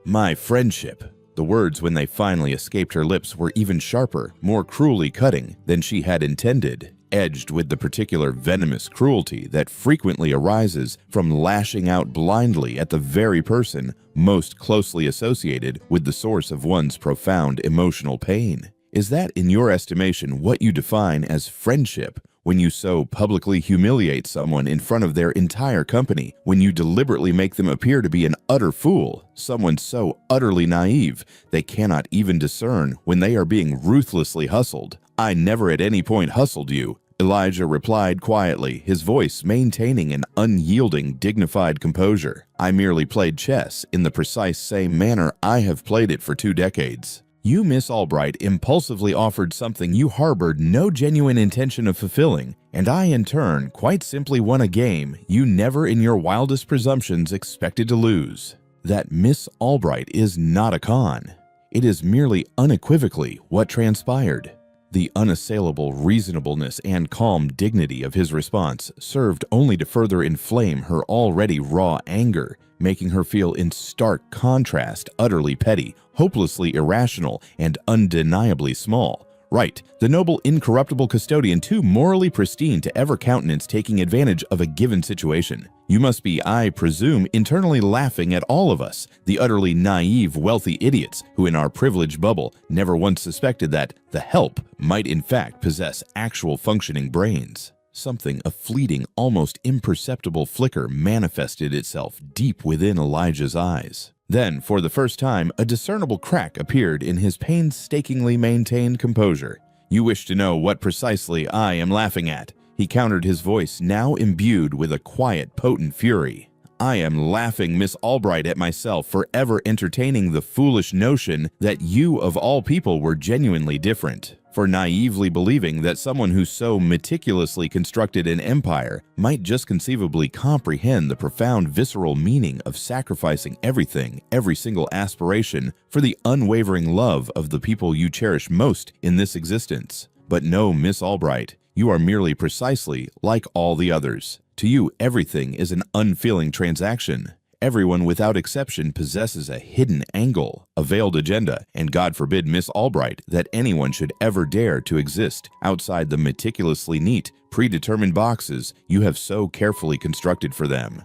My friendship. The words, when they finally escaped her lips, were even sharper, more cruelly cutting than she had intended, edged with the particular venomous cruelty that frequently arises from lashing out blindly at the very person most closely associated with the source of one's profound emotional pain. Is that, in your estimation, what you define as friendship? When you so publicly humiliate someone in front of their entire company, when you deliberately make them appear to be an utter fool, someone so utterly naive they cannot even discern when they are being ruthlessly hustled. "I never at any point hustled you," Elijah replied quietly, his voice maintaining an unyielding, dignified composure. "I merely played chess in the precise same manner I have played it for 2 decades. You, Miss Albright, impulsively offered something you harbored no genuine intention of fulfilling, and I, in turn, quite simply won a game you never in your wildest presumptions expected to lose. That Miss Albright is not a con. It is merely unequivocally what transpired." The unassailable reasonableness and calm dignity of his response served only to further inflame her already raw anger, making her feel in stark contrast utterly petty, hopelessly irrational, and undeniably small. Right, the noble, incorruptible custodian, too morally pristine to ever countenance taking advantage of a given situation. You must be, I presume, internally laughing at all of us, the utterly naive, wealthy idiots who in our privileged bubble never once suspected that the help might in fact possess actual functioning brains. Something, a fleeting, almost imperceptible flicker manifested itself deep within Elijah's eyes. Then, for the first time, a discernible crack appeared in his painstakingly maintained composure. "You wish to know what precisely I am laughing at," he countered, his voice now imbued with a quiet, potent fury. "I am laughing, Miss Albright, at myself for ever entertaining the foolish notion that you of all people were genuinely different, for naively believing that someone who so meticulously constructed an empire might just conceivably comprehend the profound visceral meaning of sacrificing everything, every single aspiration, for the unwavering love of the people you cherish most in this existence. But no, Miss Albright, you are merely precisely like all the others. To you, everything is an unfeeling transaction. Everyone without exception possesses a hidden angle, a veiled agenda, and God forbid, Miss Albright, that anyone should ever dare to exist outside the meticulously neat, predetermined boxes you have so carefully constructed for them."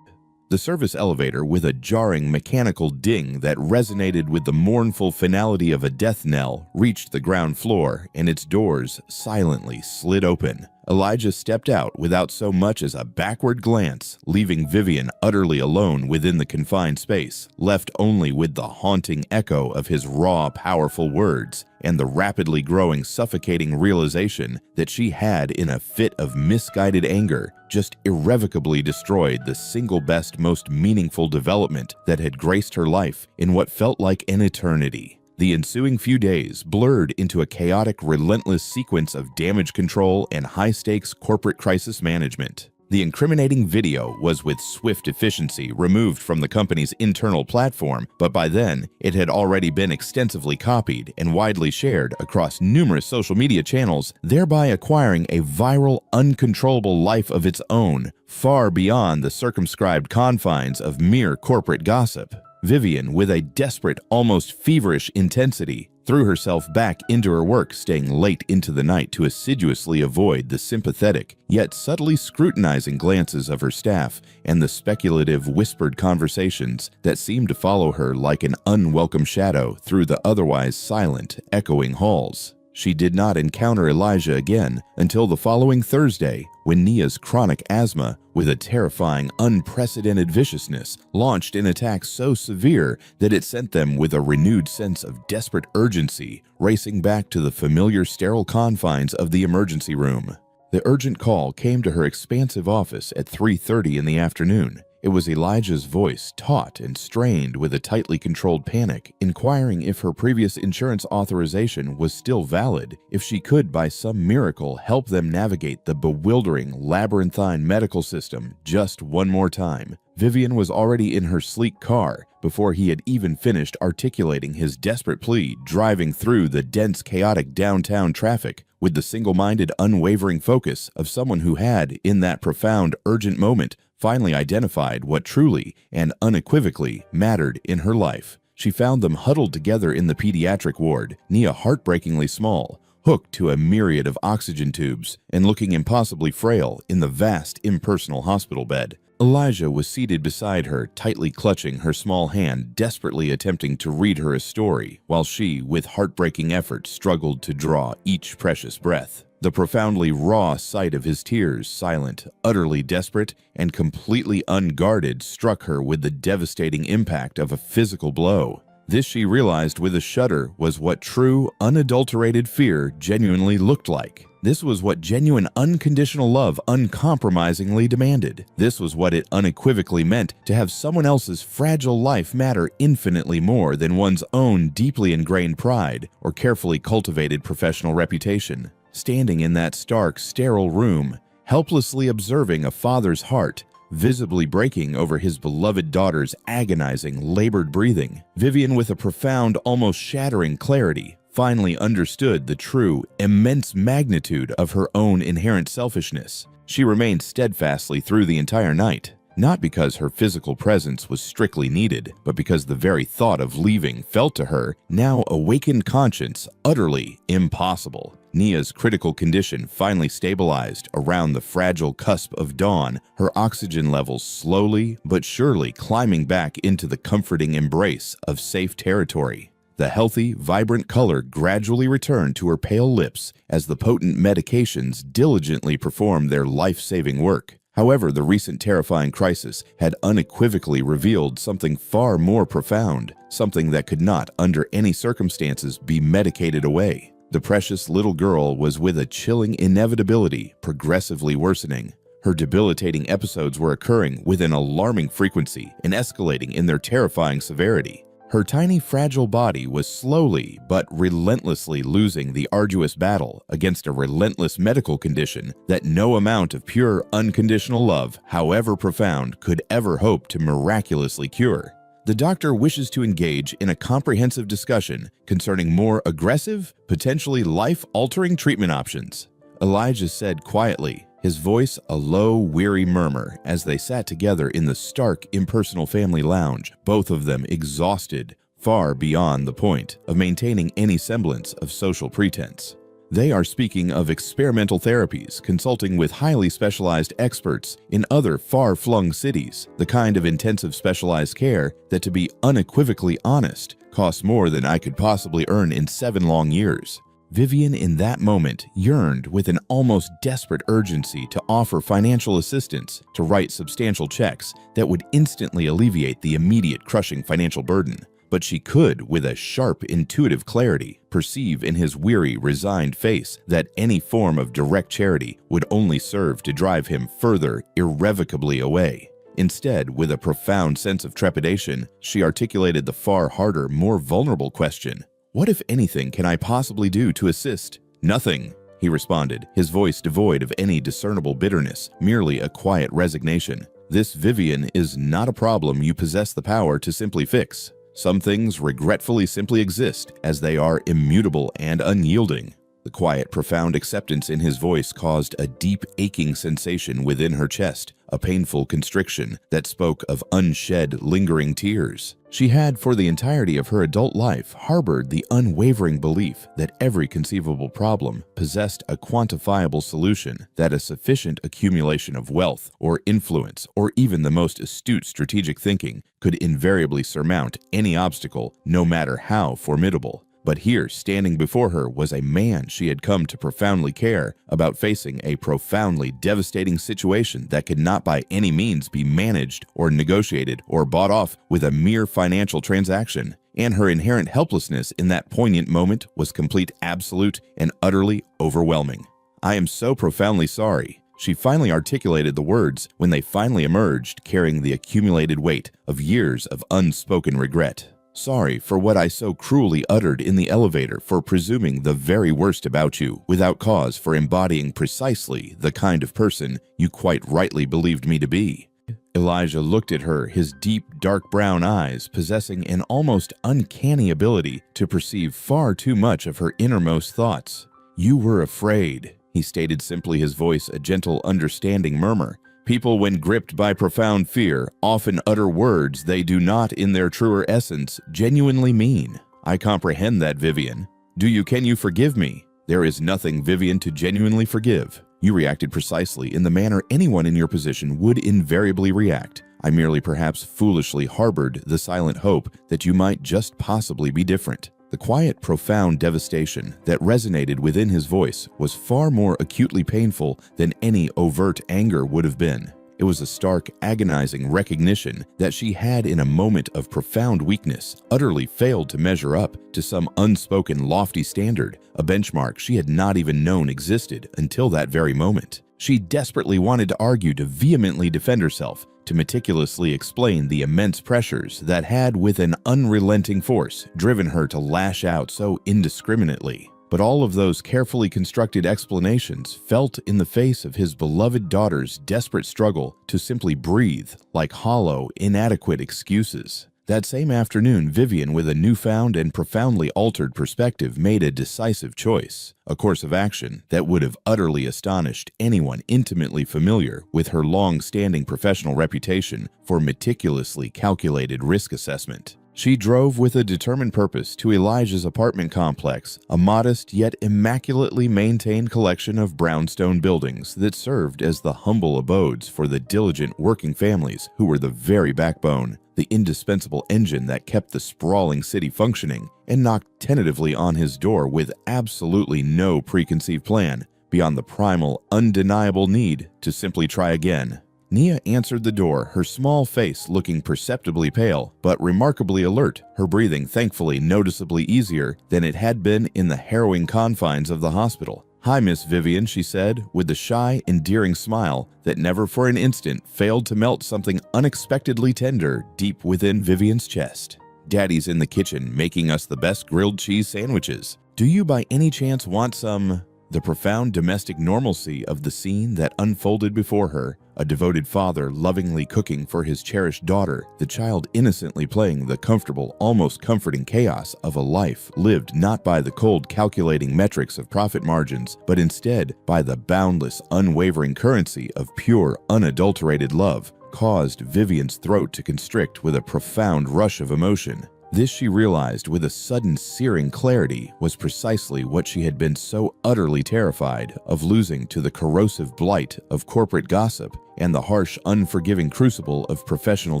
The service elevator, with a jarring mechanical ding that resonated with the mournful finality of a death knell, reached the ground floor, and its doors silently slid open. Elijah stepped out without so much as a backward glance, leaving Vivian utterly alone within the confined space, left only with the haunting echo of his raw, powerful words and the rapidly growing, suffocating realization that she had, in a fit of misguided anger, just irrevocably destroyed the single best, most meaningful development that had graced her life in what felt like an eternity. The ensuing few days blurred into a chaotic, relentless sequence of damage control and high-stakes corporate crisis management. The incriminating video was with swift efficiency removed from the company's internal platform, but by then, it had already been extensively copied and widely shared across numerous social media channels, thereby acquiring a viral, uncontrollable life of its own, far beyond the circumscribed confines of mere corporate gossip. Vivian, with a desperate, almost feverish intensity, threw herself back into her work, staying late into the night to assiduously avoid the sympathetic, yet subtly scrutinizing glances of her staff and the speculative, whispered conversations that seemed to follow her like an unwelcome shadow through the otherwise silent, echoing halls. She did not encounter Elijah again until the following Thursday, when Nia's chronic asthma, with a terrifying, unprecedented viciousness, launched an attack so severe that it sent them with a renewed sense of desperate urgency, racing back to the familiar sterile confines of the emergency room. The urgent call came to her expansive office at 3:30 in the afternoon. It was Elijah's voice, taut and strained with a tightly controlled panic, inquiring if her previous insurance authorization was still valid, if she could by some miracle help them navigate the bewildering, labyrinthine medical system just one more time. Vivian was already in her sleek car before he had even finished articulating his desperate plea, driving through the dense, chaotic downtown traffic with the single-minded, unwavering focus of someone who had, in that profound, urgent moment, finally identified what truly and unequivocally mattered in her life. She found them huddled together in the pediatric ward, Nia heartbreakingly small, hooked to a myriad of oxygen tubes, and looking impossibly frail in the vast, impersonal hospital bed. Elijah was seated beside her, tightly clutching her small hand, desperately attempting to read her a story, while she, with heartbreaking effort, struggled to draw each precious breath. The profoundly raw sight of his tears, silent, utterly desperate, and completely unguarded, struck her with the devastating impact of a physical blow. This, she realized with a shudder, was what true, unadulterated fear genuinely looked like. This was what genuine, unconditional love uncompromisingly demanded. This was what it unequivocally meant to have someone else's fragile life matter infinitely more than one's own deeply ingrained pride or carefully cultivated professional reputation. Standing in that stark, sterile room, helplessly observing a father's heart, visibly breaking over his beloved daughter's agonizing, labored breathing, Vivian, with a profound, almost shattering clarity, finally understood the true, immense magnitude of her own inherent selfishness. She remained steadfastly through the entire night, not because her physical presence was strictly needed, but because the very thought of leaving felt to her, now awakened conscience, utterly impossible. Nia's critical condition finally stabilized around the fragile cusp of dawn, her oxygen levels slowly but surely climbing back into the comforting embrace of safe territory. The healthy, vibrant color gradually returned to her pale lips as the potent medications diligently performed their life-saving work. However, the recent terrifying crisis had unequivocally revealed something far more profound, something that could not, under any circumstances, be medicated away. The precious little girl was, with a chilling inevitability, progressively worsening. Her debilitating episodes were occurring with an alarming frequency and escalating in their terrifying severity. Her tiny, fragile body was slowly but relentlessly losing the arduous battle against a relentless medical condition that no amount of pure, unconditional love, however profound, could ever hope to miraculously cure. The doctor wishes to engage in a comprehensive discussion concerning more aggressive, potentially life-altering treatment options, Elijah said quietly, his voice a low, weary murmur as they sat together in the stark, impersonal family lounge, both of them exhausted, far beyond the point of maintaining any semblance of social pretense. They are speaking of experimental therapies, consulting with highly specialized experts in other far-flung cities, the kind of intensive specialized care that, to be unequivocally honest, costs more than I could possibly earn in 7 long years. Vivian, in that moment, yearned with an almost desperate urgency to offer financial assistance, to write substantial checks that would instantly alleviate the immediate crushing financial burden. But she could, with a sharp, intuitive clarity, perceive in his weary, resigned face that any form of direct charity would only serve to drive him further, irrevocably away. Instead, with a profound sense of trepidation, she articulated the far harder, more vulnerable question: "What, if anything, can I possibly do to assist?" "Nothing," he responded, his voice devoid of any discernible bitterness, merely a quiet resignation. "This, Vivian, is not a problem you possess the power to simply fix. Some things regretfully simply exist as they are immutable and unyielding." The quiet, profound acceptance in his voice caused a deep, aching sensation within her chest, a painful constriction that spoke of unshed, lingering tears. She had, for the entirety of her adult life, harbored the unwavering belief that every conceivable problem possessed a quantifiable solution, that a sufficient accumulation of wealth or influence, or even the most astute strategic thinking, could invariably surmount any obstacle, no matter how formidable. But here, standing before her, was a man she had come to profoundly care about, facing a profoundly devastating situation that could not by any means be managed or negotiated or bought off with a mere financial transaction. And her inherent helplessness in that poignant moment was complete, absolute, and utterly overwhelming. I am so profoundly sorry." She finally articulated the words when they finally emerged, carrying the accumulated weight of years of unspoken regret. "Sorry for what I so cruelly uttered in the elevator, for presuming the very worst about you, without cause, for embodying precisely the kind of person you quite rightly believed me to be." Elijah looked at her, his deep, dark brown eyes possessing an almost uncanny ability to perceive far too much of her innermost thoughts. "You were afraid," he stated simply, his voice a gentle, understanding murmur. "People, when gripped by profound fear, often utter words they do not, in their truer essence, genuinely mean. I comprehend that, Vivian. Can you forgive me?" "There is nothing, Vivian, to genuinely forgive. You reacted precisely in the manner anyone in your position would invariably react. I merely perhaps foolishly harbored the silent hope that you might just possibly be different." The quiet, profound devastation that resonated within his voice was far more acutely painful than any overt anger would have been. It was a stark, agonizing recognition that she had, in a moment of profound weakness, utterly failed to measure up to some unspoken lofty standard, a benchmark she had not even known existed until that very moment. She desperately wanted to argue, to vehemently defend herself, to meticulously explain the immense pressures that had, with an unrelenting force, driven her to lash out so indiscriminately. But all of those carefully constructed explanations felt in the face of his beloved daughter's desperate struggle to simply breathe, like hollow, inadequate excuses. That same afternoon, Vivian, with a newfound and profoundly altered perspective, made a decisive choice, a course of action that would have utterly astonished anyone intimately familiar with her long-standing professional reputation for meticulously calculated risk assessment. She drove with a determined purpose to Elijah's apartment complex, a modest yet immaculately maintained collection of brownstone buildings that served as the humble abodes for the diligent working families who were the very backbone, the indispensable engine that kept the sprawling city functioning, and knocked tentatively on his door with absolutely no preconceived plan beyond the primal, undeniable need to simply try again. Nia answered the door, her small face looking perceptibly pale, but remarkably alert, her breathing thankfully noticeably easier than it had been in the harrowing confines of the hospital. "Hi, Miss Vivian," she said, with the shy, endearing smile that never for an instant failed to melt something unexpectedly tender deep within Vivian's chest. "Daddy's in the kitchen making us the best grilled cheese sandwiches. Do you by any chance want some?" The profound domestic normalcy of the scene that unfolded before her, a devoted father lovingly cooking for his cherished daughter, the child innocently playing the comfortable, almost comforting chaos of a life lived not by the cold, calculating metrics of profit margins, but instead by the boundless, unwavering currency of pure, unadulterated love, caused Vivian's throat to constrict with a profound rush of emotion. This, she realized with a sudden searing clarity, was precisely what she had been so utterly terrified of losing to the corrosive blight of corporate gossip and the harsh, unforgiving crucible of professional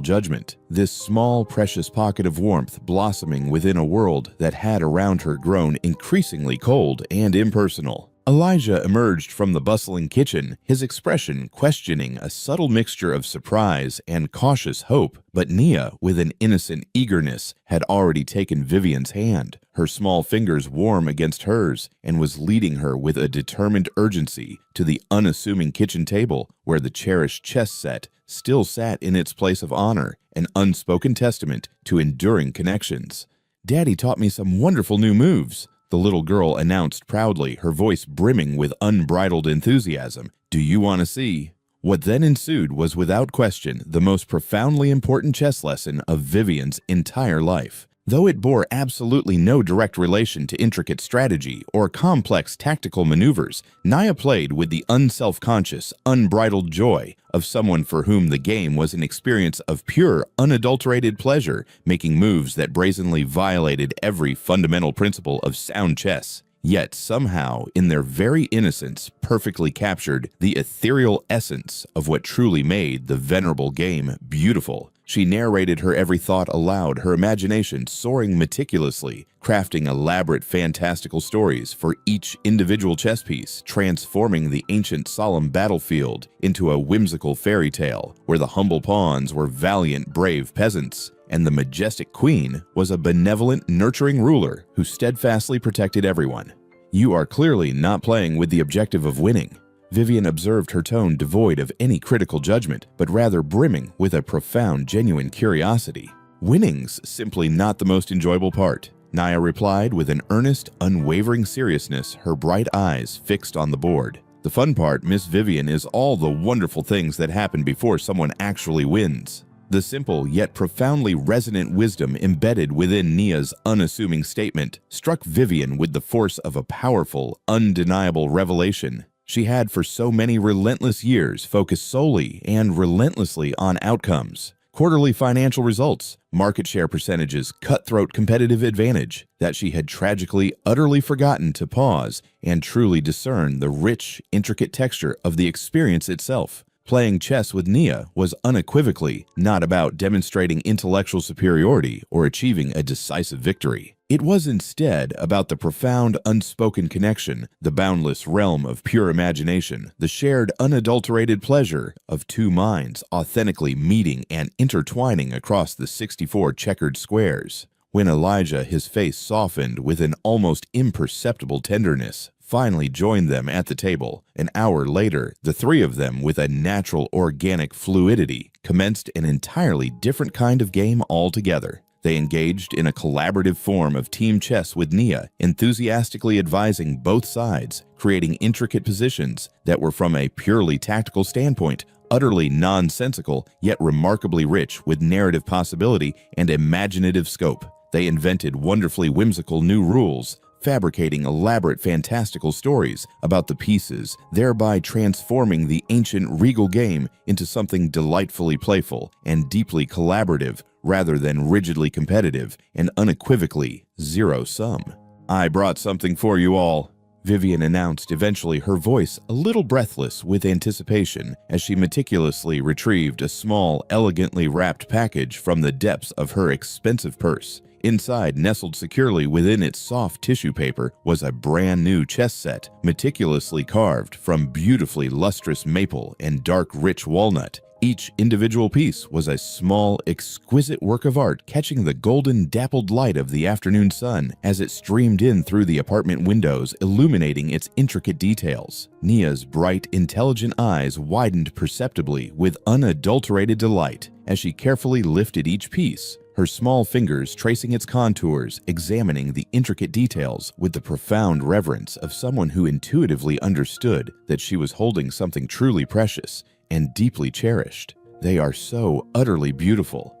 judgment. This small, precious pocket of warmth blossoming within a world that had around her grown increasingly cold and impersonal. Elijah emerged from the bustling kitchen, his expression questioning a subtle mixture of surprise and cautious hope, but Nia, with an innocent eagerness, had already taken Vivian's hand, her small fingers warm against hers, and was leading her with a determined urgency to the unassuming kitchen table where the cherished chess set still sat in its place of honor, an unspoken testament to enduring connections. "Daddy taught me some wonderful new moves," the little girl announced proudly, her voice brimming with unbridled enthusiasm. "Do you want to see?" What then ensued was without question the most profoundly important chess lesson of Vivian's entire life. Though it bore absolutely no direct relation to intricate strategy or complex tactical maneuvers, Nia played with the unself-conscious, unbridled joy of someone for whom the game was an experience of pure, unadulterated pleasure, making moves that brazenly violated every fundamental principle of sound chess, yet somehow, in their very innocence, perfectly captured the ethereal essence of what truly made the venerable game beautiful. She narrated her every thought aloud, her imagination soaring meticulously, crafting elaborate fantastical stories for each individual chess piece, transforming the ancient solemn battlefield into a whimsical fairy tale, where the humble pawns were valiant, brave peasants, and the majestic queen was a benevolent, nurturing ruler who steadfastly protected everyone. You are clearly not playing with the objective of winning." Vivian observed her tone devoid of any critical judgment, but rather brimming with a profound, genuine curiosity. "Winning's simply not the most enjoyable part," Naya replied with an earnest, unwavering seriousness, her bright eyes fixed on the board. "The fun part, Miss Vivian, is all the wonderful things that happen before someone actually wins." The simple yet profoundly resonant wisdom embedded within Nia's unassuming statement struck Vivian with the force of a powerful, undeniable revelation. She had for so many relentless years focused solely and relentlessly on outcomes, quarterly financial results, market share percentages, cutthroat competitive advantage, that she had tragically, utterly forgotten to pause and truly discern the rich, intricate texture of the experience itself. Playing chess with Nia was unequivocally not about demonstrating intellectual superiority or achieving a decisive victory. It was instead about the profound, unspoken connection, the boundless realm of pure imagination, the shared, unadulterated pleasure of two minds authentically meeting and intertwining across the 64 checkered squares. When Elijah, his face softened with an almost imperceptible tenderness, finally joined them at the table, an hour later, the three of them, with a natural, organic fluidity, commenced an entirely different kind of game altogether. They engaged in a collaborative form of team chess with Nia, enthusiastically advising both sides, creating intricate positions that were, from a purely tactical standpoint, utterly nonsensical, yet remarkably rich with narrative possibility and imaginative scope. They invented wonderfully whimsical new rules, fabricating elaborate fantastical stories about the pieces, thereby transforming the ancient regal game into something delightfully playful and deeply collaborative rather than rigidly competitive and unequivocally zero-sum. "I brought something for you all," Vivian announced, eventually, her voice a little breathless with anticipation as she meticulously retrieved a small, elegantly wrapped package from the depths of her expensive purse. Inside, nestled securely within its soft tissue paper, was a brand new chess set, meticulously carved from beautifully lustrous maple and dark rich walnut. Each individual piece was a small, exquisite work of art, catching the golden dappled light of the afternoon sun as it streamed in through the apartment windows, illuminating its intricate details. Nia's bright, intelligent eyes widened perceptibly with unadulterated delight as she carefully lifted each piece, her small fingers tracing its contours, examining the intricate details with the profound reverence of someone who intuitively understood that she was holding something truly precious and deeply cherished. "They are so utterly beautiful,"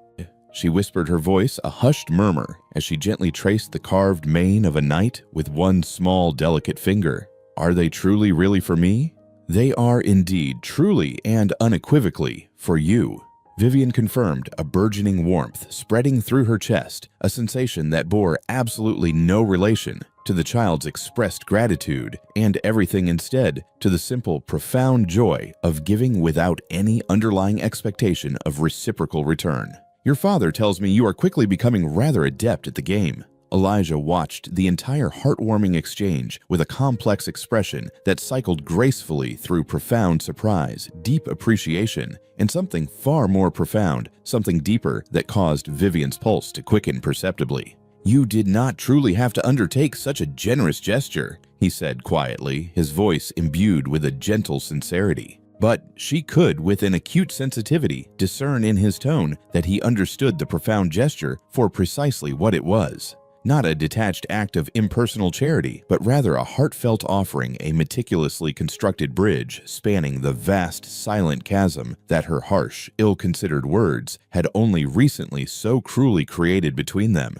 she whispered, her voice a hushed murmur as she gently traced the carved mane of a knight with one small, delicate finger. "Are they truly really for me?" "They are indeed, truly and unequivocally for you," Vivian confirmed, a burgeoning warmth spreading through her chest, a sensation that bore absolutely no relation to the child's expressed gratitude, and everything instead to the simple, profound joy of giving without any underlying expectation of reciprocal return. "Your father tells me you are quickly becoming rather adept at the game." Elijah watched the entire heartwarming exchange with a complex expression that cycled gracefully through profound surprise, deep appreciation, and something far more profound, something deeper that caused Vivian's pulse to quicken perceptibly. "You did not truly have to undertake such a generous gesture," he said quietly, his voice imbued with a gentle sincerity. But she could, with an acute sensitivity, discern in his tone that he understood the profound gesture for precisely what it was. Not a detached act of impersonal charity, but rather a heartfelt offering, a meticulously constructed bridge spanning the vast, silent chasm that her harsh, ill-considered words had only recently so cruelly created between them.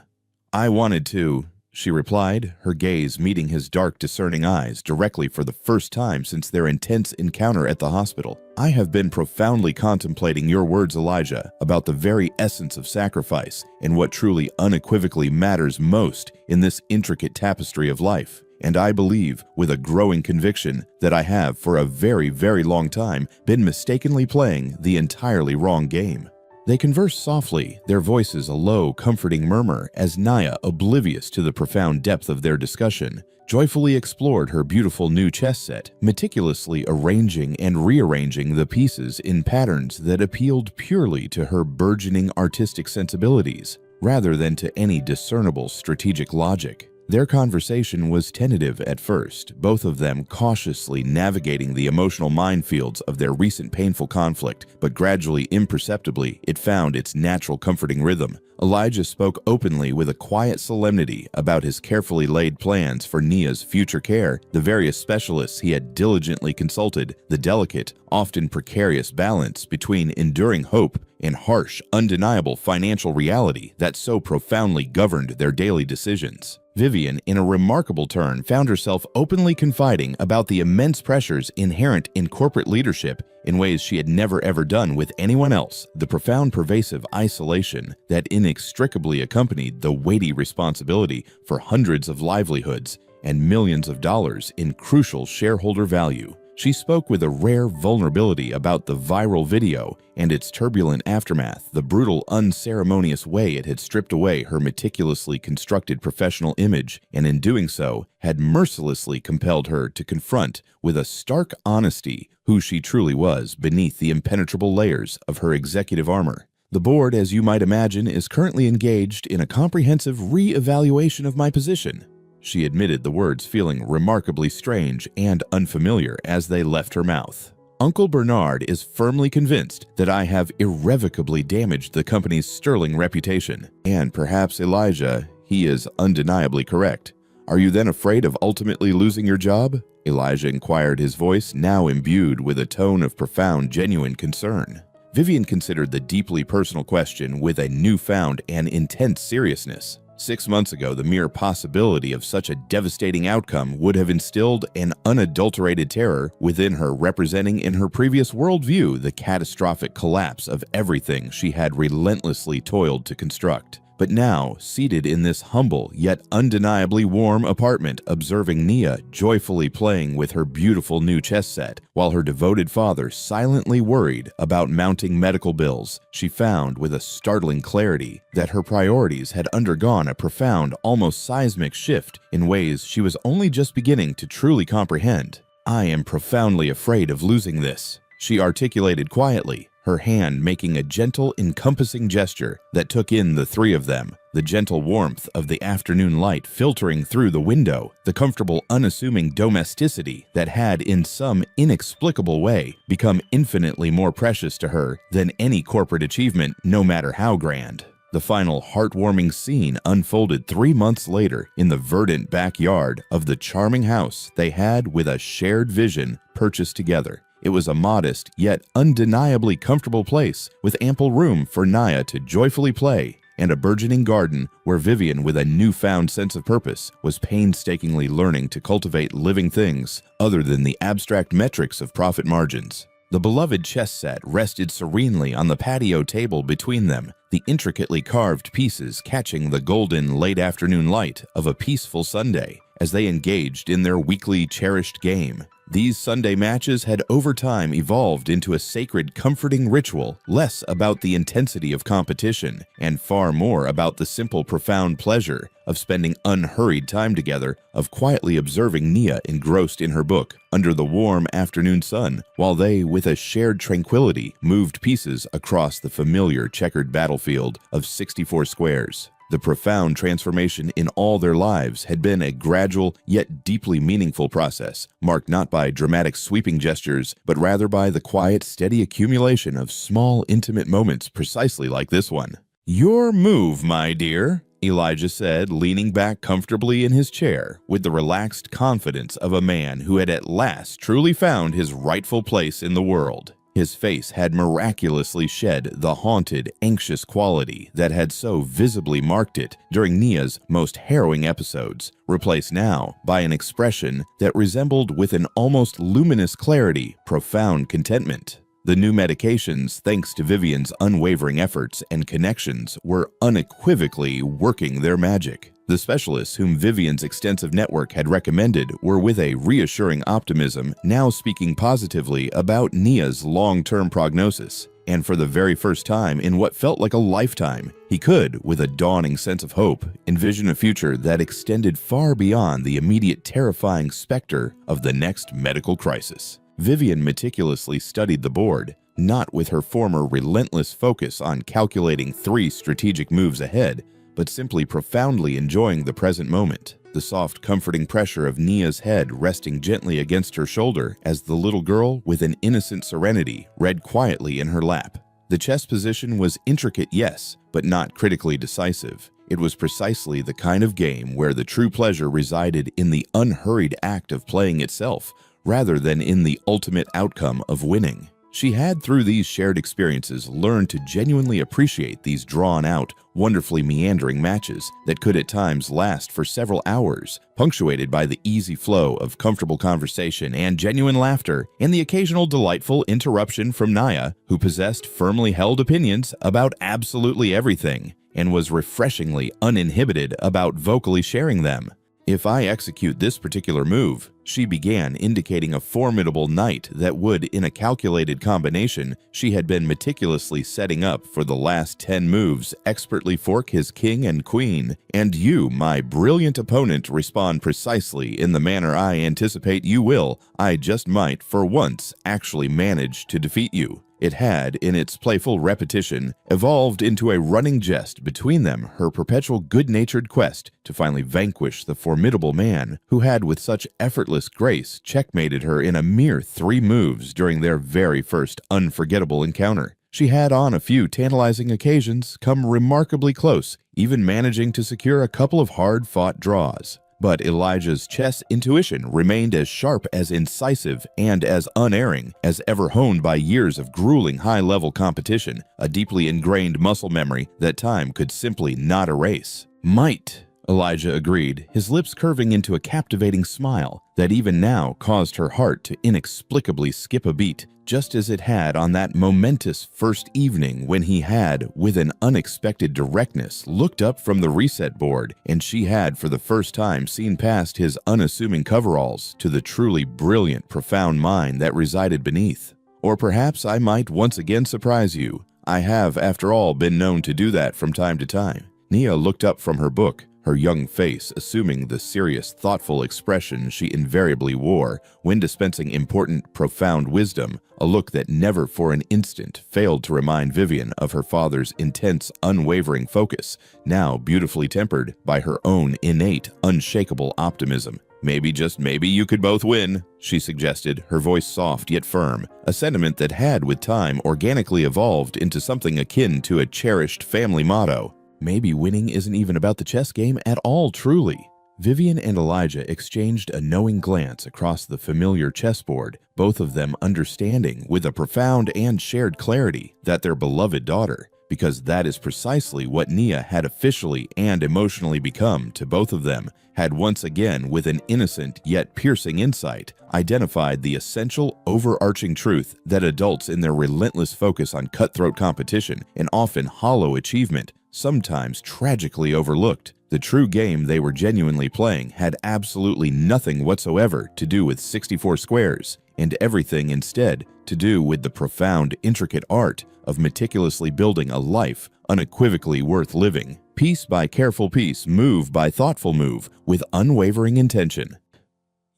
"I wanted to," she replied, her gaze meeting his dark, discerning eyes directly for the first time since their intense encounter at the hospital. "I have been profoundly contemplating your words, Elijah, about the very essence of sacrifice and what truly unequivocally matters most in this intricate tapestry of life. And I believe, with a growing conviction, that I have, for a very, very long time, been mistakenly playing the entirely wrong game." They conversed softly, their voices a low, comforting murmur, as Naya, oblivious to the profound depth of their discussion, joyfully explored her beautiful new chess set, meticulously arranging and rearranging the pieces in patterns that appealed purely to her burgeoning artistic sensibilities, rather than to any discernible strategic logic. Their conversation was tentative at first, both of them cautiously navigating the emotional minefields of their recent painful conflict, but gradually, imperceptibly, it found its natural comforting rhythm. Elijah spoke openly with a quiet solemnity about his carefully laid plans for Nia's future care, the various specialists he had diligently consulted, the delicate, often precarious balance between enduring hope and harsh, undeniable financial reality that so profoundly governed their daily decisions. Vivian, in a remarkable turn, found herself openly confiding about the immense pressures inherent in corporate leadership in ways she had never ever done with anyone else, the profound pervasive isolation that inextricably accompanied the weighty responsibility for hundreds of livelihoods and millions of dollars in crucial shareholder value. She spoke with a rare vulnerability about the viral video and its turbulent aftermath, the brutal, unceremonious way it had stripped away her meticulously constructed professional image, and in doing so, had mercilessly compelled her to confront with a stark honesty who she truly was beneath the impenetrable layers of her executive armor. The board, as you might imagine, is currently engaged in a comprehensive re-evaluation of my position. She admitted, the words feeling remarkably strange and unfamiliar as they left her mouth. Uncle Bernard is firmly convinced that I have irrevocably damaged the company's sterling reputation. And perhaps, Elijah, he is undeniably correct. Are you then afraid of ultimately losing your job? Elijah inquired, his voice now imbued with a tone of profound, genuine concern. Vivian considered the deeply personal question with a newfound and intense seriousness. 6 months ago, the mere possibility of such a devastating outcome would have instilled an unadulterated terror within her, representing in her previous worldview the catastrophic collapse of everything she had relentlessly toiled to construct. But now, seated in this humble yet undeniably warm apartment, observing Nia joyfully playing with her beautiful new chess set, while her devoted father silently worried about mounting medical bills, she found with a startling clarity that her priorities had undergone a profound, almost seismic shift in ways she was only just beginning to truly comprehend. "I am profoundly afraid of losing this," she articulated quietly, her hand making a gentle, encompassing gesture that took in the three of them, the gentle warmth of the afternoon light filtering through the window, the comfortable, unassuming domesticity that had, in some inexplicable way, become infinitely more precious to her than any corporate achievement, no matter how grand. The final heartwarming scene unfolded 3 months later in the verdant backyard of the charming house they had, with a shared vision, purchased together. It was a modest, yet undeniably comfortable place, with ample room for Nia to joyfully play, and a burgeoning garden where Vivian, with a newfound sense of purpose, was painstakingly learning to cultivate living things other than the abstract metrics of profit margins. The beloved chess set rested serenely on the patio table between them, the intricately carved pieces catching the golden late afternoon light of a peaceful Sunday as they engaged in their weekly cherished game. These Sunday matches had over time evolved into a sacred, comforting ritual, less about the intensity of competition and far more about the simple, profound pleasure of spending unhurried time together, of quietly observing Nia engrossed in her book under the warm afternoon sun, while they, with a shared tranquility, moved pieces across the familiar checkered battlefield of 64 squares. The profound transformation in all their lives had been a gradual yet deeply meaningful process, marked not by dramatic sweeping gestures, but rather by the quiet, steady accumulation of small, intimate moments precisely like this one. "Your move, my dear," Elijah said, leaning back comfortably in his chair with the relaxed confidence of a man who had at last truly found his rightful place in the world. His face had miraculously shed the haunted, anxious quality that had so visibly marked it during Nia's most harrowing episodes, replaced now by an expression that resembled, with an almost luminous clarity, profound contentment. The new medications, thanks to Vivian's unwavering efforts and connections, were unequivocally working their magic. The specialists whom Vivian's extensive network had recommended were, with a reassuring optimism, now speaking positively about Nia's long-term prognosis. And for the very first time in what felt like a lifetime, he could, with a dawning sense of hope, envision a future that extended far beyond the immediate terrifying specter of the next medical crisis. Vivian meticulously studied the board, not with her former relentless focus on calculating 3 strategic moves ahead, but simply profoundly enjoying the present moment. The soft, comforting pressure of Nia's head resting gently against her shoulder as the little girl, with an innocent serenity, read quietly in her lap. The chess position was intricate, yes, but not critically decisive. It was precisely the kind of game where the true pleasure resided in the unhurried act of playing itself, rather than in the ultimate outcome of winning. She had, through these shared experiences, learned to genuinely appreciate these drawn-out, wonderfully meandering matches that could at times last for several hours, punctuated by the easy flow of comfortable conversation and genuine laughter, and the occasional delightful interruption from Nia, who possessed firmly held opinions about absolutely everything, and was refreshingly uninhibited about vocally sharing them. "If I execute this particular move," she began, indicating a formidable knight that would, in a calculated combination she had been meticulously setting up for the last 10 moves, expertly fork his king and queen, "and you, my brilliant opponent, respond precisely in the manner I anticipate you will, I just might, for once, actually manage to defeat you." It had, in its playful repetition, evolved into a running jest between them, her perpetual good-natured quest to finally vanquish the formidable man who had with such effortless grace checkmated her in a mere 3 moves during their very first unforgettable encounter. She had on a few tantalizing occasions come remarkably close, even managing to secure a couple of hard-fought draws. But Elijah's chess intuition remained as sharp, as incisive, and as unerring as ever honed by years of grueling high-level competition, a deeply ingrained muscle memory that time could simply not erase. "Might," Elijah agreed, his lips curving into a captivating smile that even now caused her heart to inexplicably skip a beat, just as it had on that momentous first evening when he had, with an unexpected directness, looked up from the reset board and she had for the first time seen past his unassuming coveralls to the truly brilliant, profound mind that resided beneath. "Or perhaps I might once again surprise you. I have, after all, been known to do that from time to time." Nia looked up from her book, her young face assuming the serious, thoughtful expression she invariably wore when dispensing important, profound wisdom, a look that never for an instant failed to remind Vivian of her father's intense, unwavering focus, now beautifully tempered by her own innate, unshakable optimism. "Maybe, just maybe, you could both win," she suggested, her voice soft yet firm, a sentiment that had with time organically evolved into something akin to a cherished family motto. Maybe winning isn't even about the chess game at all, truly. Vivian and Elijah exchanged a knowing glance across the familiar chessboard, both of them understanding with a profound and shared clarity that their beloved daughter, because that is precisely what Nia had officially and emotionally become to both of them, had once again, with an innocent yet piercing insight, identified the essential overarching truth that adults in their relentless focus on cutthroat competition and often hollow achievement sometimes tragically overlooked. The true game they were genuinely playing had absolutely nothing whatsoever to do with 64 squares, and everything instead to do with the profound, intricate art of meticulously building a life unequivocally worth living, piece by careful piece, move by thoughtful move, with unwavering intention.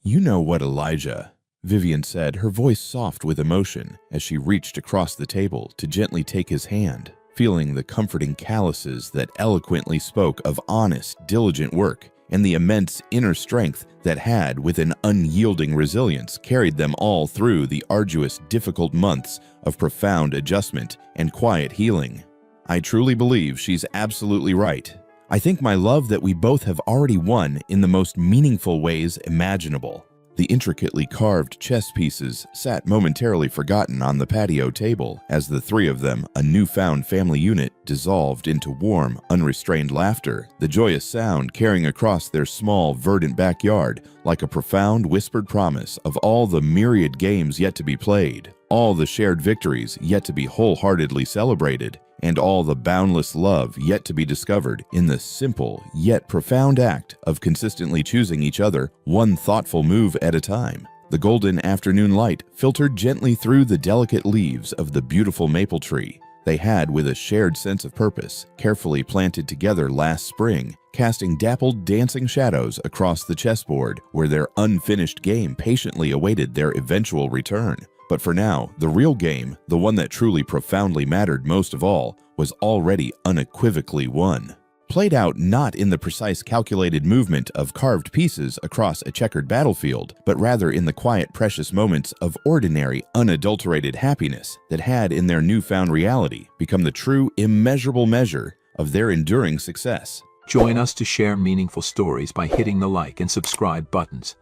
"You know what, Elijah," Vivian said, her voice soft with emotion, as she reached across the table to gently take his hand, feeling the comforting calluses that eloquently spoke of honest, diligent work, and the immense inner strength that had, with an unyielding resilience, carried them all through the arduous, difficult months of profound adjustment and quiet healing. "I truly believe she's absolutely right. I think, my love, that we both have already won in the most meaningful ways imaginable." The intricately carved chess pieces sat momentarily forgotten on the patio table as the three of them, a newfound family unit, dissolved into warm, unrestrained laughter, the joyous sound carrying across their small, verdant backyard like a profound, whispered promise of all the myriad games yet to be played, all the shared victories yet to be wholeheartedly celebrated, and all the boundless love yet to be discovered in the simple yet profound act of consistently choosing each other one thoughtful move at a time. The golden afternoon light filtered gently through the delicate leaves of the beautiful maple tree they had, with a shared sense of purpose, carefully planted together last spring, casting dappled, dancing shadows across the chessboard where their unfinished game patiently awaited their eventual return. But for now, the real game, the one that truly profoundly mattered most of all, was already unequivocally won. played out not in the precise calculated movement of carved pieces across a checkered battlefield, but rather in the quiet, precious moments of ordinary, unadulterated happiness that had, in their newfound reality, become the true, immeasurable measure of their enduring success. Join us to share meaningful stories by hitting the like and subscribe buttons.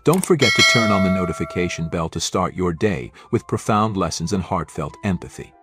Don't forget to turn on the notification bell to start your day with profound lessons and heartfelt empathy.